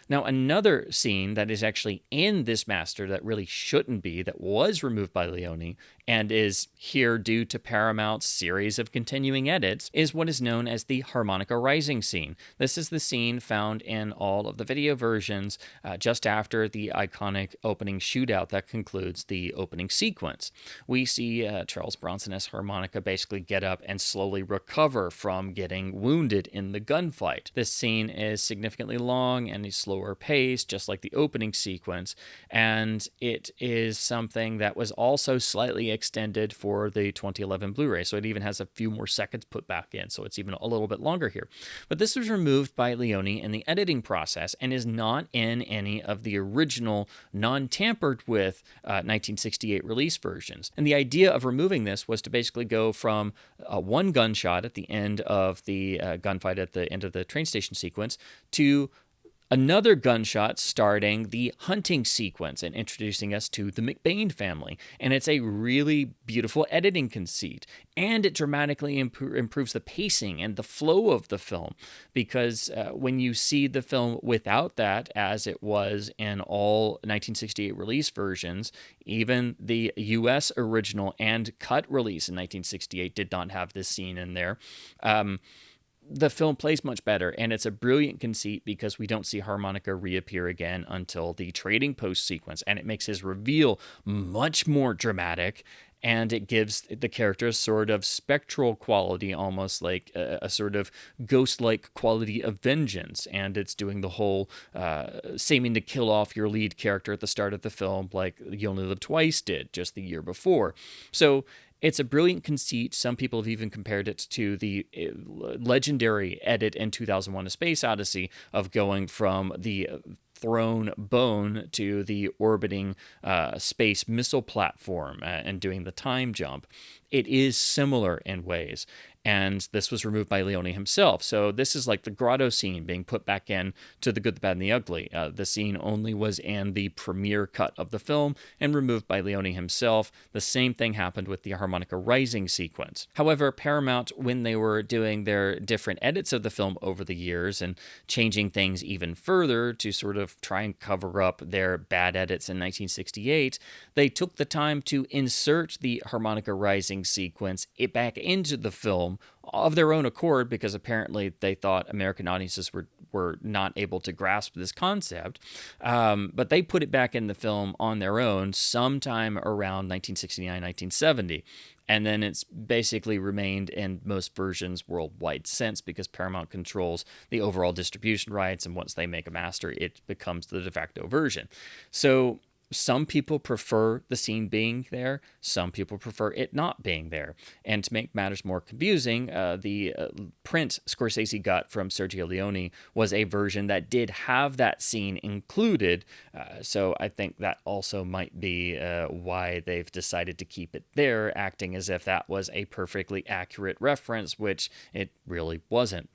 Now, another scene that is actually in this master that really shouldn't be, that was removed by Leone and is here due to Paramount's series of continuing edits, is what is known as the Harmonica Rising scene. This is the scene found in all of the video versions just after the iconic opening shootout that concludes the opening sequence. We see Charles Bronson as Harmonica basically get up and slowly recover from getting wounded in the gunfight. This scene is significantly long and is slower paced, just like the opening sequence, and it is something that was also slightly extended for the 2011 Blu-ray, so it even has a few more seconds put back in, so it's even a little bit longer here. But this was removed by Leone in the editing process and is not in any of the original non-tampered with 1968 release versions. And the idea of removing this was to basically go from one gunshot at the end of the gunfight at the end of the train station sequence to another gunshot starting the hunting sequence and introducing us to the McBain family. And it's a really beautiful editing conceit. And it dramatically improves the pacing and the flow of the film, because when you see the film without that, as it was in all 1968 release versions, even the US original and cut release in 1968 did not have this scene in there. The film plays much better, and it's a brilliant conceit because we don't see Harmonica reappear again until the trading post sequence, and it makes his reveal much more dramatic, and it gives the character a sort of spectral quality, almost like a sort of ghost-like quality of vengeance, and it's doing the whole seeming to kill off your lead character at the start of the film like You Only Live Twice did just the year before. So it's a brilliant conceit. Some people have even compared it to the legendary edit in 2001: A Space Odyssey of going from the thrown bone to the orbiting space missile platform and doing the time jump. It is similar in ways, and this was removed by Leone himself. So this is like the grotto scene being put back in to The Good, the Bad, and the Ugly. The scene only was in the premiere cut of the film and removed by Leone himself. The same thing happened with the Harmonica Rising sequence. However, Paramount, when they were doing their different edits of the film over the years and changing things even further to sort of try and cover up their bad edits in 1968, they took the time to insert the Harmonica Rising rising sequence back into the film of their own accord, because apparently they thought American audiences were not able to grasp this concept. But they put it back in the film on their own sometime around 1969, 1970. And then it's basically remained in most versions worldwide since, because Paramount controls the overall distribution rights, and once they make a master, it becomes the de facto version. So some people prefer the scene being there. Some people prefer it not being there. And to make matters more confusing, the print Scorsese got from Sergio Leone was a version that did have that scene included. So I think that also might be why they've decided to keep it there, acting as if that was a perfectly accurate reference, which it really wasn't.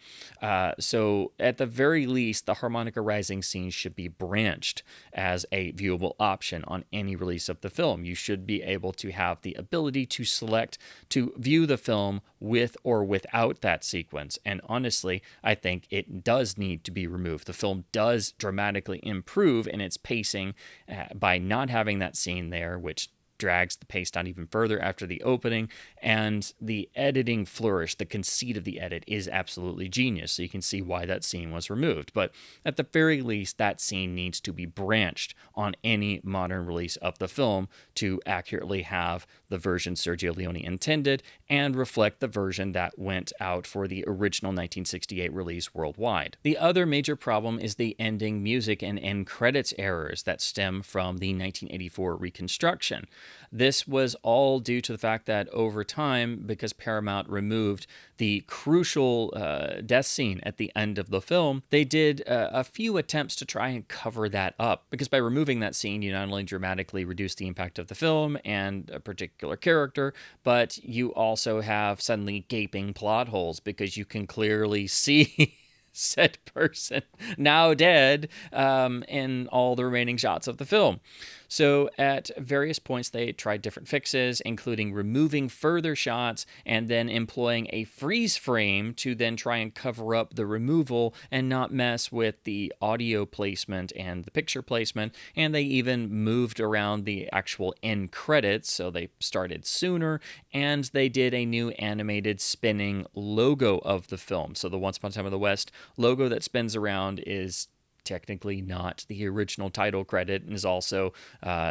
So at the very least, the Harmonica Rising scene should be branched as a viewable option on any release of the film. You should be able to have the ability to select to view the film with or without that sequence. And honestly, I think it does need to be removed. The film does dramatically improve in its pacing by not having that scene there, which drags the pace down even further after the opening, and the editing flourish, the conceit of the edit is absolutely genius, so you can see why that scene was removed. But at the very least, that scene needs to be branched on any modern release of the film to accurately have the version Sergio Leone intended and reflect the version that went out for the original 1968 release worldwide. The other major problem is the ending music and end credits errors that stem from the 1984 reconstruction. This was all due to the fact that over time, because Paramount removed the crucial death scene at the end of the film, they did a few attempts to try and cover that up. Because by removing that scene, you not only dramatically reduce the impact of the film and a particular character, but you also have suddenly gaping plot holes, because you can clearly see said person, now dead, in all the remaining shots of the film. So at various points, they tried different fixes, including removing further shots and then employing a freeze frame to then try and cover up the removal and not mess with the audio placement and the picture placement. And they even moved around the actual end credits, so they started sooner, and they did a new animated spinning logo of the film. So the Once Upon a Time in the West logo that spins around is technically not the original title credit, and is also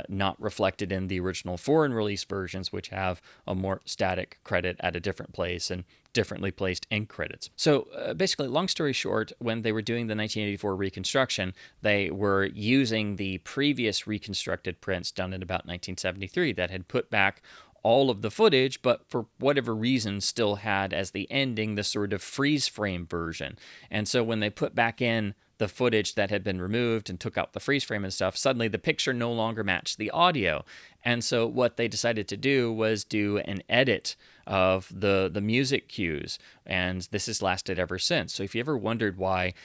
not reflected in the original foreign release versions, which have a more static credit at a different place and differently placed end credits. So basically, long story short, when they were doing the 1984 reconstruction, they were using the previous reconstructed prints done in about 1973 that had put back all of the footage, but for whatever reason still had as the ending the sort of freeze frame version. And so when they put back in the footage that had been removed and took out the freeze frame and stuff, suddenly the picture no longer matched the audio. And so what they decided to do was do an edit of the music cues, and this has lasted ever since. So if you ever wondered why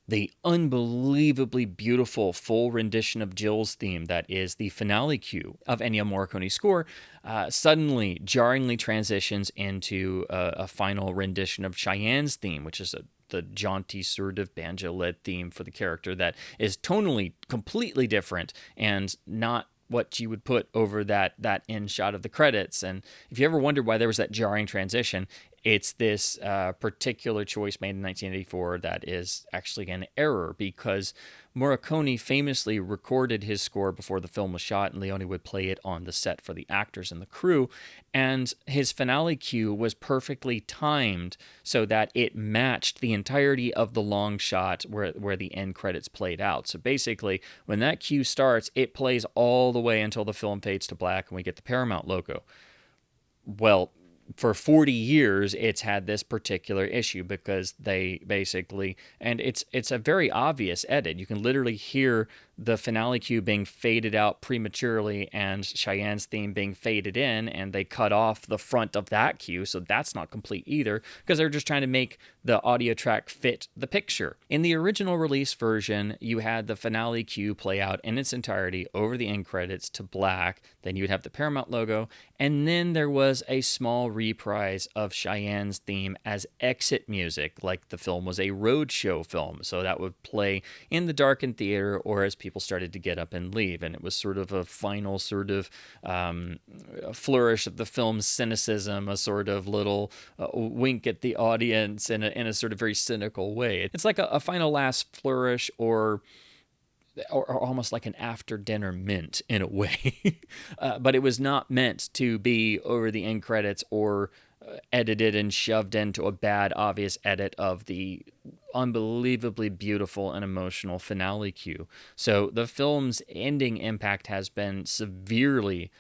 the unbelievably beautiful full rendition of Jill's theme, that is the finale cue of Ennio Morricone's score, suddenly jarringly transitions into a final rendition of Cheyenne's theme, which is the jaunty sort of banjo-led theme for the character that is tonally completely different and not what you would put over that end shot of the credits. And if you ever wondered why there was that jarring transition, it's this particular choice made in 1984 that is actually an error, because Morricone famously recorded his score before the film was shot, and Leone would play it on the set for the actors and the crew, and his finale cue was perfectly timed so that it matched the entirety of the long shot where the end credits played out. So basically, when that cue starts, it plays all the way until the film fades to black and we get the Paramount logo. Well, for 40 years, it's had this particular issue, because they basically, and it's a very obvious edit. You can literally hear the finale cue being faded out prematurely and Cheyenne's theme being faded in, and they cut off the front of that cue, so that's not complete either, because they're just trying to make the audio track fit the picture. In the original release version, you had the finale cue play out in its entirety over the end credits to black, then you would have the Paramount logo, and then there was a small reprise of Cheyenne's theme as exit music, like the film was a roadshow film, so that would play in the darkened theater, or as people started to get up and leave, and it was sort of a final sort of flourish of the film's cynicism, a sort of little wink at the audience in a sort of very cynical way. It's like a final last flourish, or almost like an after-dinner mint in a way. But it was not meant to be over the end credits or edited and shoved into a bad, obvious edit of the unbelievably beautiful and emotional finale cue. So the film's ending impact has been severely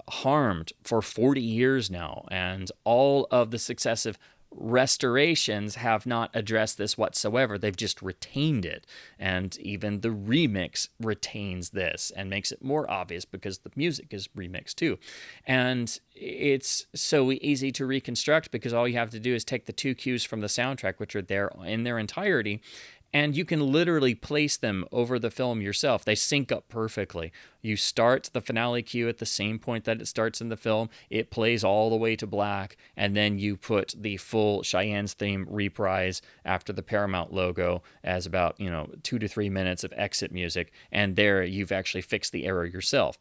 harmed for 40 years now, and all of the successive restorations have not addressed this whatsoever. They've just retained it, and even the remix retains this and makes it more obvious because the music is remixed too. And it's so easy to reconstruct because all you have to do is take the two cues from the soundtrack, which are there in their entirety, and you can literally place them over the film yourself. They sync up perfectly. You start the finale cue at the same point that it starts in the film. It plays all the way to black, and then you put the full Cheyenne's theme reprise after the Paramount logo as about 2 to 3 minutes of exit music, and there you've actually fixed the error yourself.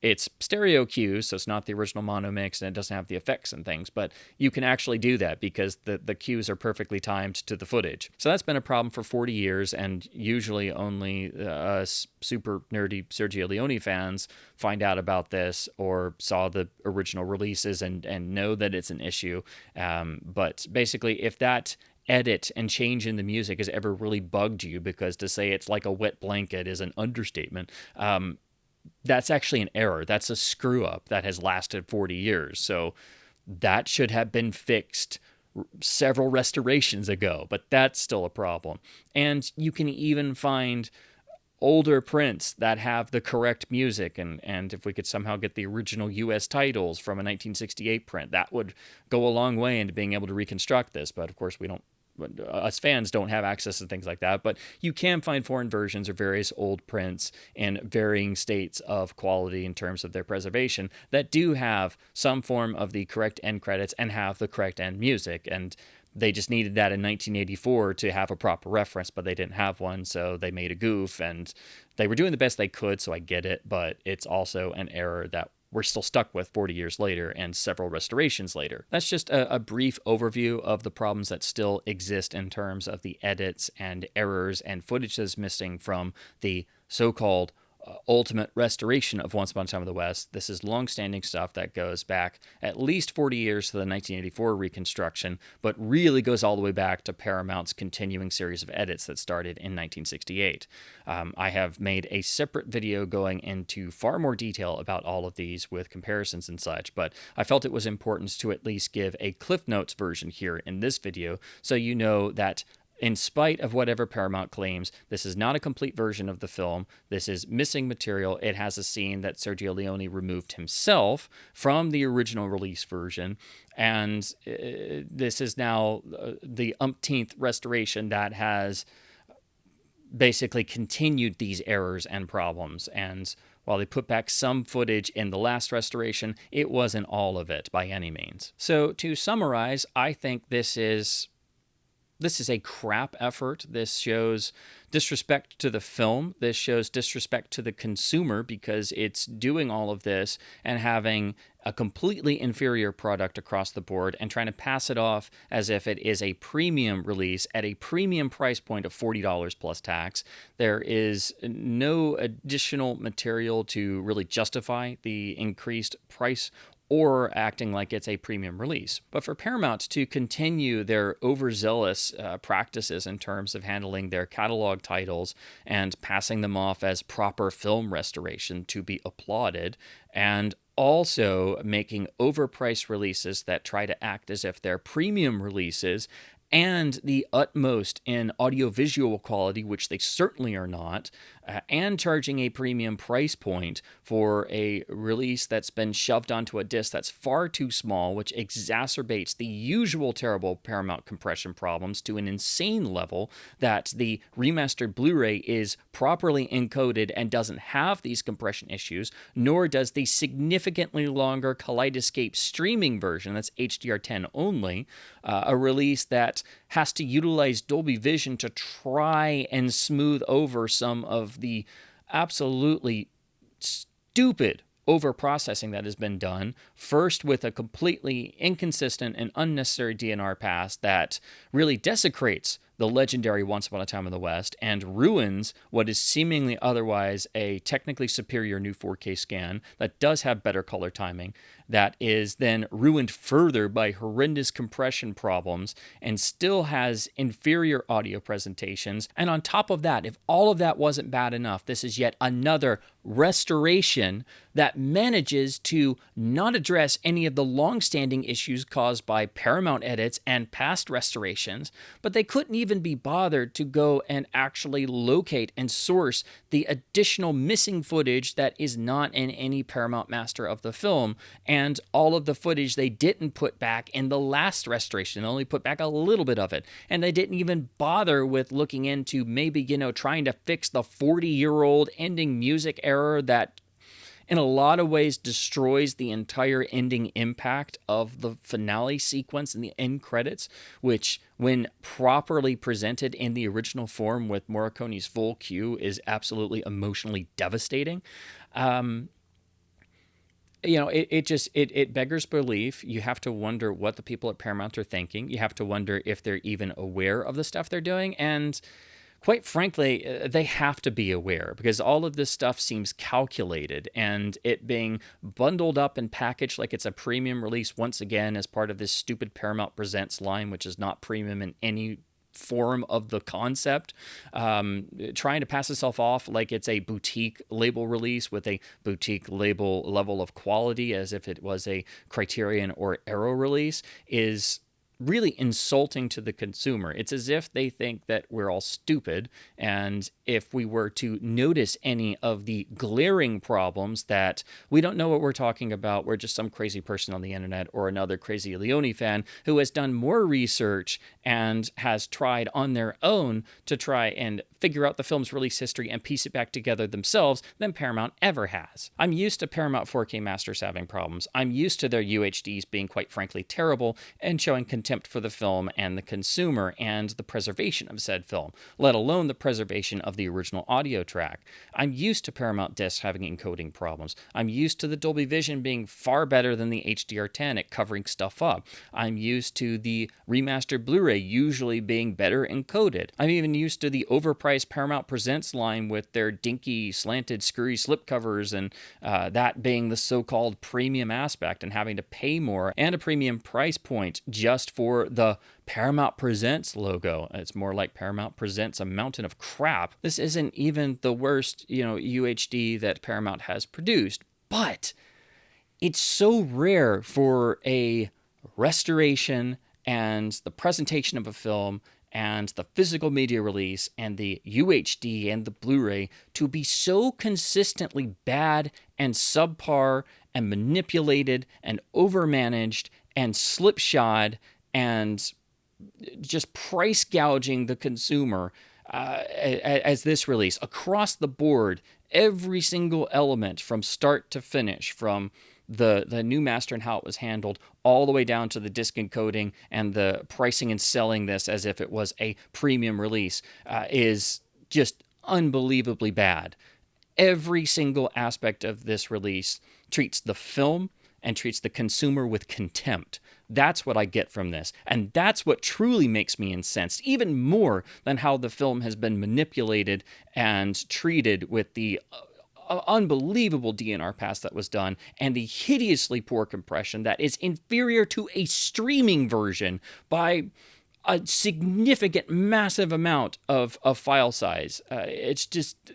It's stereo cues, so it's not the original mono mix, and it doesn't have the effects and things, but you can actually do that because the cues are perfectly timed to the footage. So that's been a problem for 40 years, and usually only super nerdy Sergio Leone fans find out about this or saw the original releases and know that it's an issue. But basically, if that edit and change in the music has ever really bugged you, because to say it's like a wet blanket is an understatement, that's actually an error. That's a screw up that has lasted 40 years. So that should have been fixed several restorations ago, but that's still a problem. And you can even find older prints that have the correct music, and if we could somehow get the original US titles from a 1968 print, that would go a long way into being able to reconstruct this. But of course us fans don't have access to things like that, but you can find foreign versions or various old prints in varying states of quality in terms of their preservation that do have some form of the correct end credits and have the correct end music. And they just needed that in 1984 to have a proper reference, but they didn't have one, so they made a goof, and they were doing the best they could, so I get it, but it's also an error that we're still stuck with 40 years later and several restorations later. That's just a brief overview of the problems that still exist in terms of the edits and errors and footage that's missing from the so-called ultimate restoration of Once Upon a Time in the West. This is long-standing stuff that goes back at least 40 years to the 1984 reconstruction, but really goes all the way back to Paramount's continuing series of edits that started in 1968. I have made a separate video going into far more detail about all of these with comparisons and such, but I felt it was important to at least give a Cliff Notes version here in this video so you know that in spite of whatever Paramount claims, this is not a complete version of the film. This is missing material. It has a scene that Sergio Leone removed himself from the original release version, and this is now the umpteenth restoration that has basically continued these errors and problems. And while they put back some footage in the last restoration, it wasn't all of it by any means. So to summarize, I think this is a crap effort. This shows disrespect to the film. This shows disrespect to the consumer because it's doing all of this and having a completely inferior product across the board and trying to pass it off as if it is a premium release at a premium price point of $40 plus tax. There is no additional material to really justify the increased price or acting like it's a premium release. But for Paramount to continue their overzealous practices in terms of handling their catalog titles and passing them off as proper film restoration to be applauded, and also making overpriced releases that try to act as if they're premium releases and the utmost in audiovisual quality, which they certainly are not, and charging a premium price point for a release that's been shoved onto a disc that's far too small, which exacerbates the usual terrible Paramount compression problems to an insane level that the remastered Blu-ray is properly encoded and doesn't have these compression issues, nor does the significantly longer Kaleidescape streaming version, that's HDR10 only, a release that pass has to utilize Dolby Vision to try and smooth over some of the absolutely stupid overprocessing that has been done, first with a completely inconsistent and unnecessary DNR pass that really desecrates the legendary Once Upon a Time in the West and ruins what is seemingly otherwise a technically superior new 4K scan that does have better color timing, that is then ruined further by horrendous compression problems and still has inferior audio presentations. And on top of that, if all of that wasn't bad enough, this is yet another restoration that manages to not address any of the long-standing issues caused by Paramount edits and past restorations, but they couldn't even be bothered to go and actually locate and source the additional missing footage that is not in any Paramount master of the film, and all of the footage they didn't put back in the last restoration. They only put back a little bit of it, and they didn't even bother with looking into maybe, trying to fix the 40-year-old ending music error that in a lot of ways destroys the entire ending impact of the finale sequence and the end credits, which when properly presented in the original form with Morricone's full cue is absolutely emotionally devastating. It beggars belief. You have to wonder what the people at Paramount are thinking. You have to wonder if they're even aware of the stuff they're doing. And quite frankly, they have to be aware because all of this stuff seems calculated, and it being bundled up and packaged like it's a premium release once again as part of this stupid Paramount Presents line, which is not premium in any form of the concept, trying to pass itself off like it's a boutique label release with a boutique label level of quality as if it was a Criterion or Arrow release is really insulting to the consumer. It's as if they think that we're all stupid, and if we were to notice any of the glaring problems that we don't know what we're talking about, we're just some crazy person on the internet or another crazy Leone fan who has done more research and has tried on their own to try and figure out the film's release history and piece it back together themselves than Paramount ever has. I'm used to Paramount 4K masters having problems. I'm used to their UHDs being quite frankly terrible and showing contempt for the film and the consumer and the preservation of said film, let alone the preservation of the original audio track. I'm used to Paramount discs having encoding problems. I'm used to the Dolby Vision being far better than the HDR10 at covering stuff up. I'm used to the remastered Blu-ray usually being better encoded. I'm even used to the overpriced Paramount Presents line with their dinky, slanted, screwy slipcovers and that being the so-called premium aspect and having to pay more and a premium price point just for the Paramount Presents logo. It's more like Paramount Presents a mountain of crap. This isn't even the worst, UHD that Paramount has produced, but it's so rare for a restoration and the presentation of a film and the physical media release and the UHD and the Blu-ray to be so consistently bad and subpar and manipulated and overmanaged and slipshod and just price gouging the consumer as this release across the board. Every single element from start to finish, from the new master and how it was handled, all the way down to the disc encoding and the pricing and selling this as if it was a premium release, is just unbelievably bad. Every single aspect of this release treats the film and treats the consumer with contempt. That's what I get from this. And that's what truly makes me incensed, even more than how the film has been manipulated and treated with the unbelievable DNR pass that was done and the hideously poor compression that is inferior to a streaming version by a significant, massive amount of file size. It's just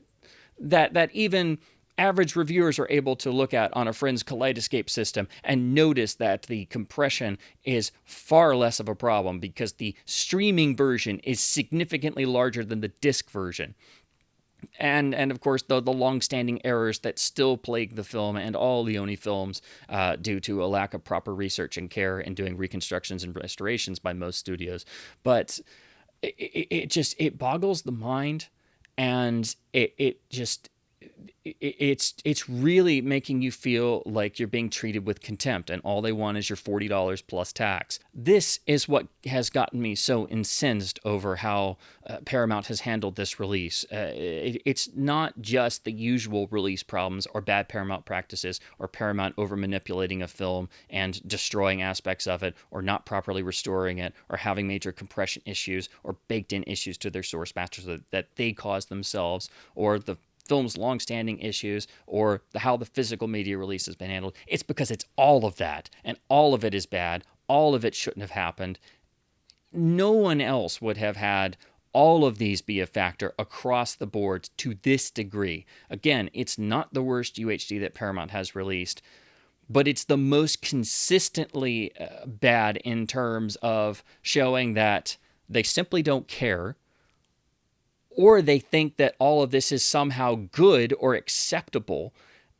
that even average reviewers are able to look at on a friend's Kaleidescape system and notice that the compression is far less of a problem because the streaming version is significantly larger than the disc version. And of course, the long-standing errors that still plague the film and all Leone films due to a lack of proper research and care in doing reconstructions and restorations by most studios. But it boggles the mind, and it it's really making you feel like you're being treated with contempt, and all they want is your $40 plus tax. This is what has gotten me so incensed over how Paramount has handled this release. It's not just the usual release problems or bad Paramount practices or Paramount over manipulating a film and destroying aspects of it, or not properly restoring it, or having major compression issues or baked in issues to their source masters that they caused themselves, or the film's long-standing issues, or how the physical media release has been handled. It's because it's all of that, and all of it is bad. All of it shouldn't have happened. No one else would have had all of these be a factor across the board to this degree. Again, it's not the worst UHD that Paramount has released, but it's the most consistently bad in terms of showing that they simply don't care, or they think that all of this is somehow good or acceptable.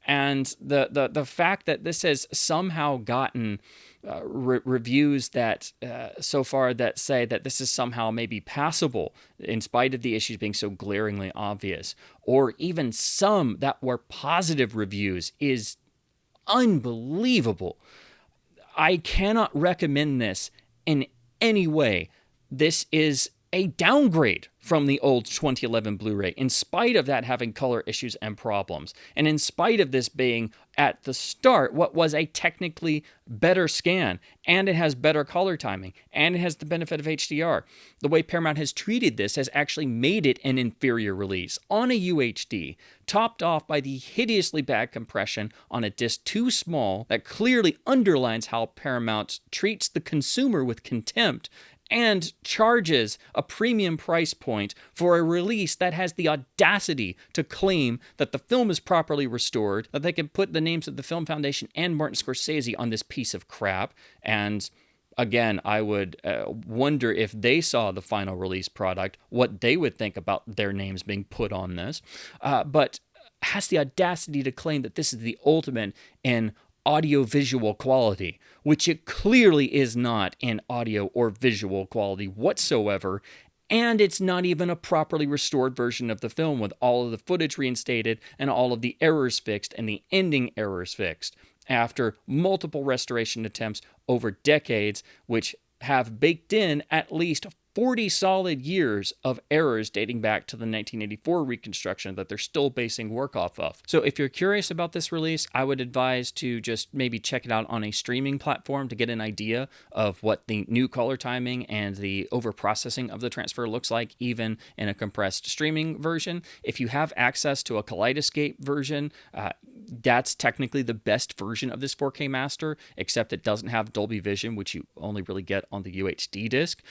And the fact that this has somehow gotten reviews that so far that say that this is somehow maybe passable in spite of the issues being so glaringly obvious, or even some that were positive reviews, is unbelievable. I cannot recommend this in any way. This is a downgrade from the old 2011 Blu-ray, in spite of that having color issues and problems, and in spite of this being, at the start, what was a technically better scan, and it has better color timing, and it has the benefit of HDR. The way Paramount has treated this has actually made it an inferior release on a UHD, topped off by the hideously bad compression on a disc too small that clearly underlines how Paramount treats the consumer with contempt, and charges a premium price point for a release that has the audacity to claim that the film is properly restored, that they can put the names of the Film Foundation and Martin Scorsese on this piece of crap. And again, I would wonder if they saw the final release product, what they would think about their names being put on this. But has the audacity to claim that this is the ultimate in audio-visual quality, which it clearly is not in audio or visual quality whatsoever, and it's not even a properly restored version of the film with all of the footage reinstated and all of the errors fixed and the ending errors fixed after multiple restoration attempts over decades, which have baked in at least 40 solid years of errors dating back to the 1984 reconstruction that they're still basing work off of. So if you're curious about this release, I would advise to just maybe check it out on a streaming platform to get an idea of what the new color timing and the overprocessing of the transfer looks like, even in a compressed streaming version. If you have access to a Kaleidescape version, that's technically the best version of this 4K master, except it doesn't have Dolby Vision, which you only really get on the UHD disc.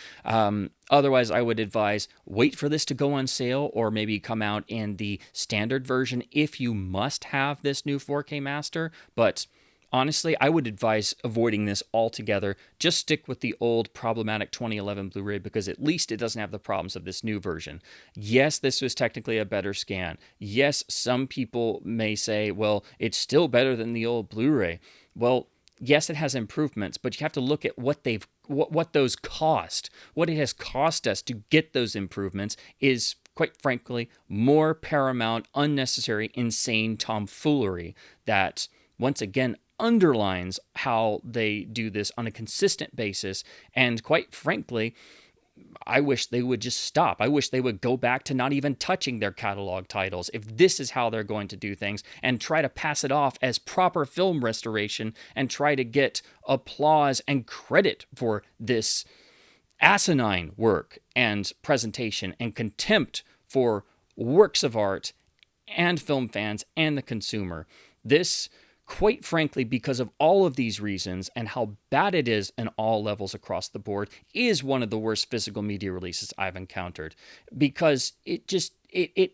Otherwise, I would advise wait for this to go on sale, or maybe come out in the standard version if you must have this new 4K master. But honestly, I would advise avoiding this altogether. Just stick with the old problematic 2011 Blu-ray, because at least it doesn't have the problems of this new version. Yes, this was technically a better scan. Yes, some people may say, well, it's still better than the old Blu-ray. Well, yes, it has improvements, but you have to look at what those cost. What it has cost us to get those improvements is, quite frankly, more Paramount, unnecessary, insane tomfoolery that, once again, underlines how they do this on a consistent basis. And quite frankly, I wish they would just stop. I wish they would go back to not even touching their catalog titles if this is how they're going to do things, and try to pass it off as proper film restoration and try to get applause and credit for this asinine work and presentation, and contempt for works of art and film fans and the consumer. This, quite frankly, because of all of these reasons and how bad it is in all levels across the board, is one of the worst physical media releases I've encountered, because it just, it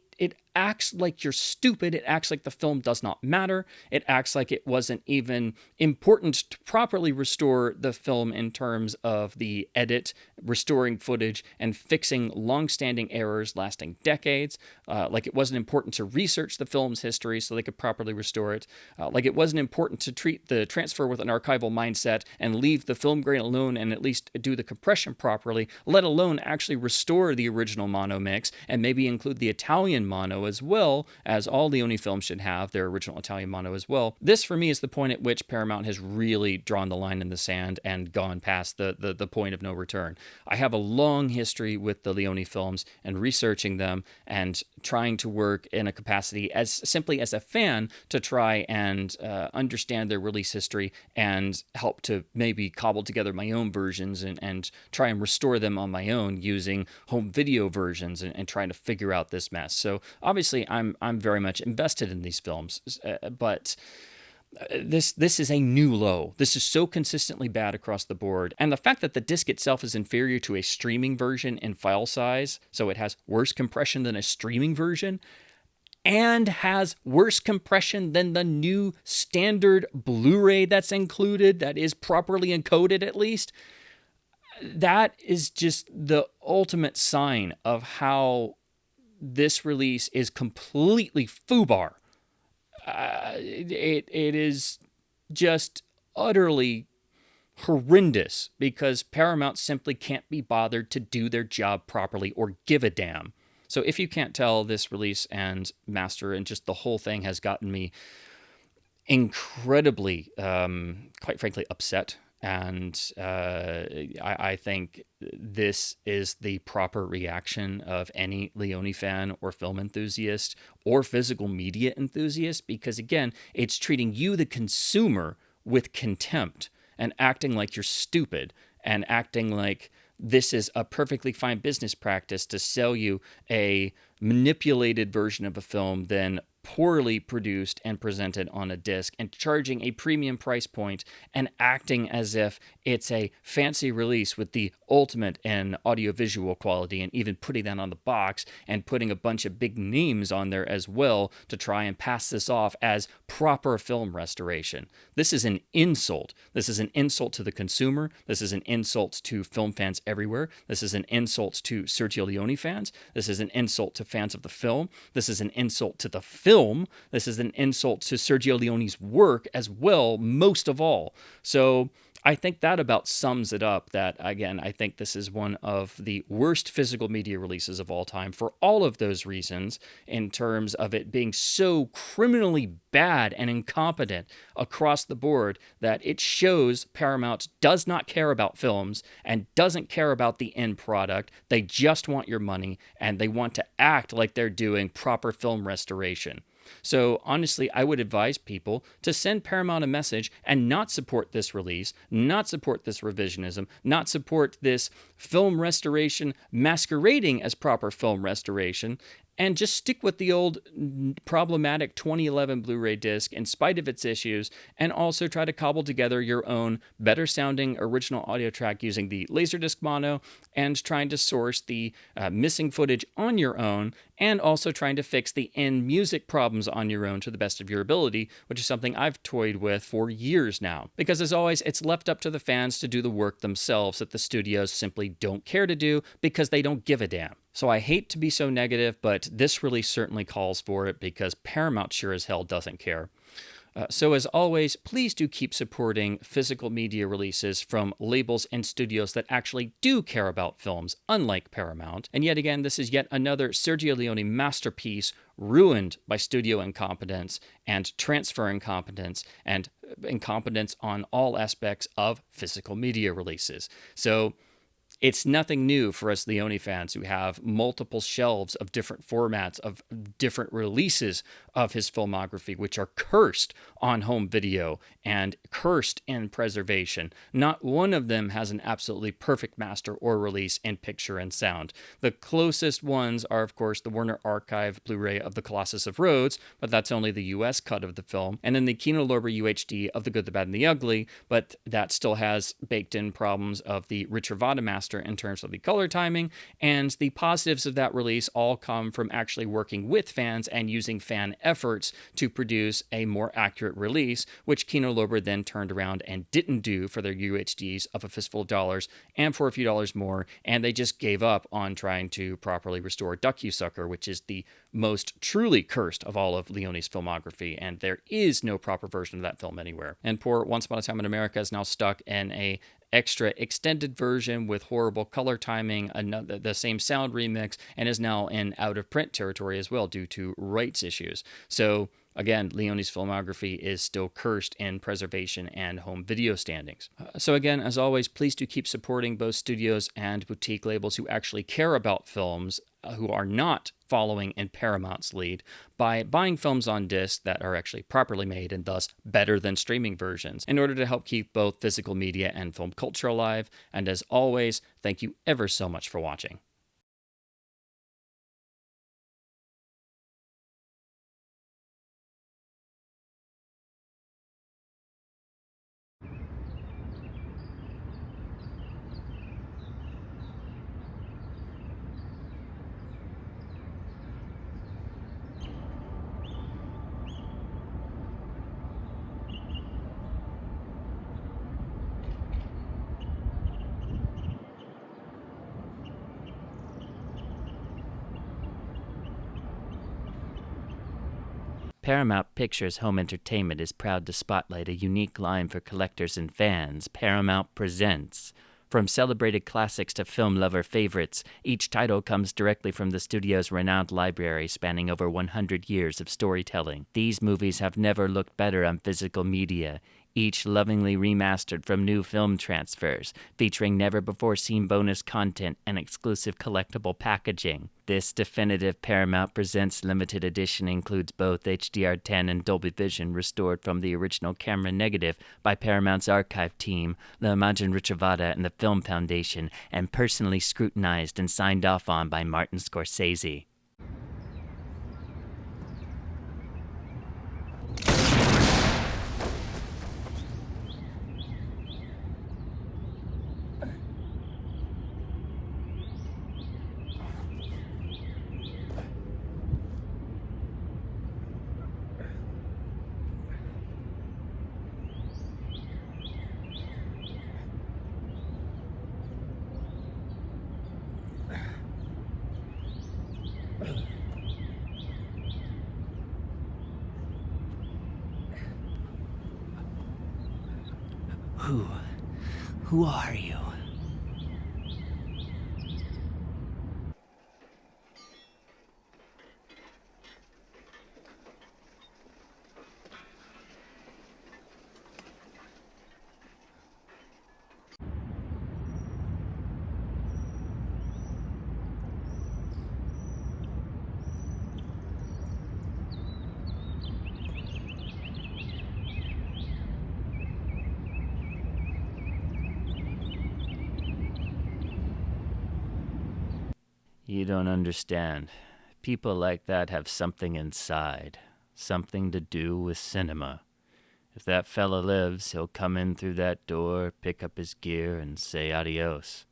acts like you're stupid. It acts like the film does not matter. It acts like it wasn't even important to properly restore the film in terms of the edit, restoring footage, and fixing long-standing errors lasting decades. Like it wasn't important to research the film's history so they could properly restore it. Like it wasn't important to treat the transfer with an archival mindset and leave the film grain alone and at least do the compression properly, let alone actually restore the original mono mix and maybe include the Italian Italian mono as well, as all Leone films should have their original Italian mono as well. This, for me, is the point at which Paramount has really drawn the line in the sand and gone past the point of no return. I have a long history with the Leone films and researching them and trying to work in a capacity as simply as a fan to try and understand their release history and help to maybe cobble together my own versions and try and restore them on my own using home video versions and trying to figure out this mess. So obviously I'm very much invested in these films, but this is a new low. This is so consistently bad across the board. And the fact that the disc itself is inferior to a streaming version in file size, so it has worse compression than a streaming version, and has worse compression than the new standard Blu-ray that's included, that is properly encoded at least, that is just the ultimate sign of how this release is completely FUBAR. It is just utterly horrendous because Paramount simply can't be bothered to do their job properly or give a damn. So if you can't tell, this release and master and just the whole thing has gotten me incredibly, quite frankly, upset. And I think this is the proper reaction of any Leone fan or film enthusiast or physical media enthusiast, because, again, it's treating you, the consumer, with contempt and acting like you're stupid and acting like this is a perfectly fine business practice to sell you a manipulated version of a film, then poorly produced and presented on a disc, and charging a premium price point and acting as if it's a fancy release with the ultimate in audiovisual quality, and even putting that on the box and putting a bunch of big names on there as well to try and pass this off as proper film restoration. This is an insult. This is an insult to the consumer. This is an insult to film fans everywhere. This is an insult to Sergio Leone fans. This is an insult to fans of the film. This is an insult to the film. This is an insult to Sergio Leone's work as well, most of all. So I think that about sums it up, that, again, I think this is one of the worst physical media releases of all time for all of those reasons, in terms of it being so criminally bad and incompetent across the board that it shows Paramount does not care about films and doesn't care about the end product. They just want your money, and they want to act like they're doing proper film restoration. So honestly, I would advise people to send Paramount a message and not support this release, not support this revisionism, not support this film restoration masquerading as proper film restoration, and just stick with the old problematic 2011 Blu-ray disc in spite of its issues, and also try to cobble together your own better sounding original audio track using the Laserdisc mono, and trying to source the missing footage on your own, and also trying to fix the end music problems on your own to the best of your ability, which is something I've toyed with for years now. Because as always, it's left up to the fans to do the work themselves that the studios simply don't care to do because they don't give a damn. So I hate to be so negative, but this release certainly calls for it because Paramount sure as hell doesn't care. So as always, please do keep supporting physical media releases from labels and studios that actually do care about films, unlike Paramount. And yet again, this is yet another Sergio Leone masterpiece ruined by studio incompetence and transfer incompetence and incompetence on all aspects of physical media releases. So it's nothing new for us Leone fans who have multiple shelves of different formats, of different releases of his filmography, which are cursed on home video and cursed in preservation. Not one of them has an absolutely perfect master or release in picture and sound. The closest ones are, of course, the Warner Archive Blu-ray of The Colossus of Rhodes, but that's only the US cut of the film, and then the Kino UHD of The Good, the Bad, and the Ugly, but that still has baked-in problems of the Richard master in terms of the color timing, and the positives of that release all come from actually working with fans and using fan efforts to produce a more accurate release, which Kino then turned around and didn't do for their UHDs of a fistful of dollars and for a few dollars more, and they just gave up on trying to properly restore Duck You Sucker, which is the most truly cursed of all of Leone's filmography, and there is no proper version of that film anywhere. And poor Once Upon a Time in America is now stuck in a extra extended version with horrible color timing, the same sound remix, and is now in out-of-print territory as well due to rights issues. So again, Leone's filmography is still cursed in preservation and home video standings. So again, as always, please do keep supporting both studios and boutique labels who actually care about films, who are not following in Paramount's lead, by buying films on disc that are actually properly made and thus better than streaming versions, in order to help keep both physical media and film culture alive. And as always, thank you ever so much for watching. Paramount Pictures Home Entertainment is proud to spotlight a unique line for collectors and fans, Paramount Presents. From celebrated classics to film lover favorites, each title comes directly from the studio's renowned library spanning over 100 years of storytelling. These movies have never looked better on physical media, each lovingly remastered from new film transfers, featuring never-before-seen bonus content and exclusive collectible packaging. This definitive Paramount Presents limited edition includes both HDR10 and Dolby Vision restored from the original camera negative by Paramount's archive team, La Imagen Ritrovata and the Film Foundation, and personally scrutinized and signed off on by Martin Scorsese. Who are you? You don't understand. People like that have something inside. Something to do with cinema. If that fella lives, he'll come in through that door, pick up his gear, and say adios.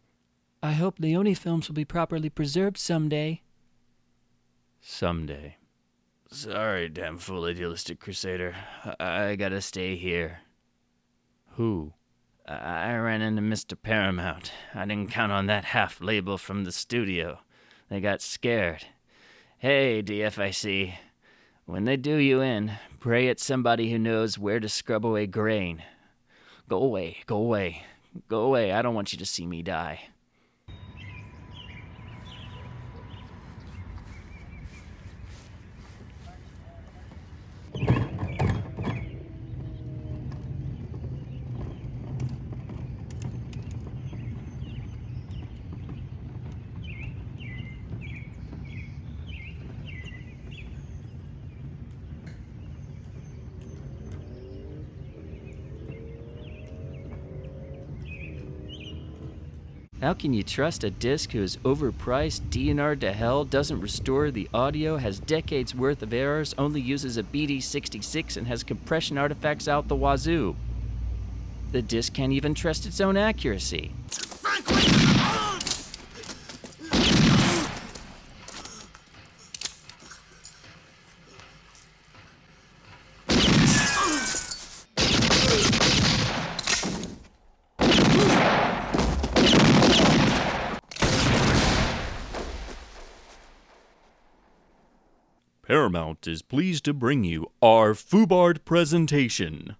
I hope Leone films will be properly preserved someday. Someday. Sorry, damn fool idealistic crusader. I gotta stay here. Who? I ran into Mr. Paramount. I didn't count on that half label from the studio. They got scared. Hey, DFIC. When they do you in, pray it's somebody who knows where to scrub away grain. Go away, go away. Go away, I don't want you to see me die. How can you trust a disc whose overpriced DNR to hell doesn't restore the audio, has decades worth of errors, only uses a BD66, and has compression artifacts out the wazoo? The disc can't even trust its own accuracy. Paramount is pleased to bring you our FUBAR presentation.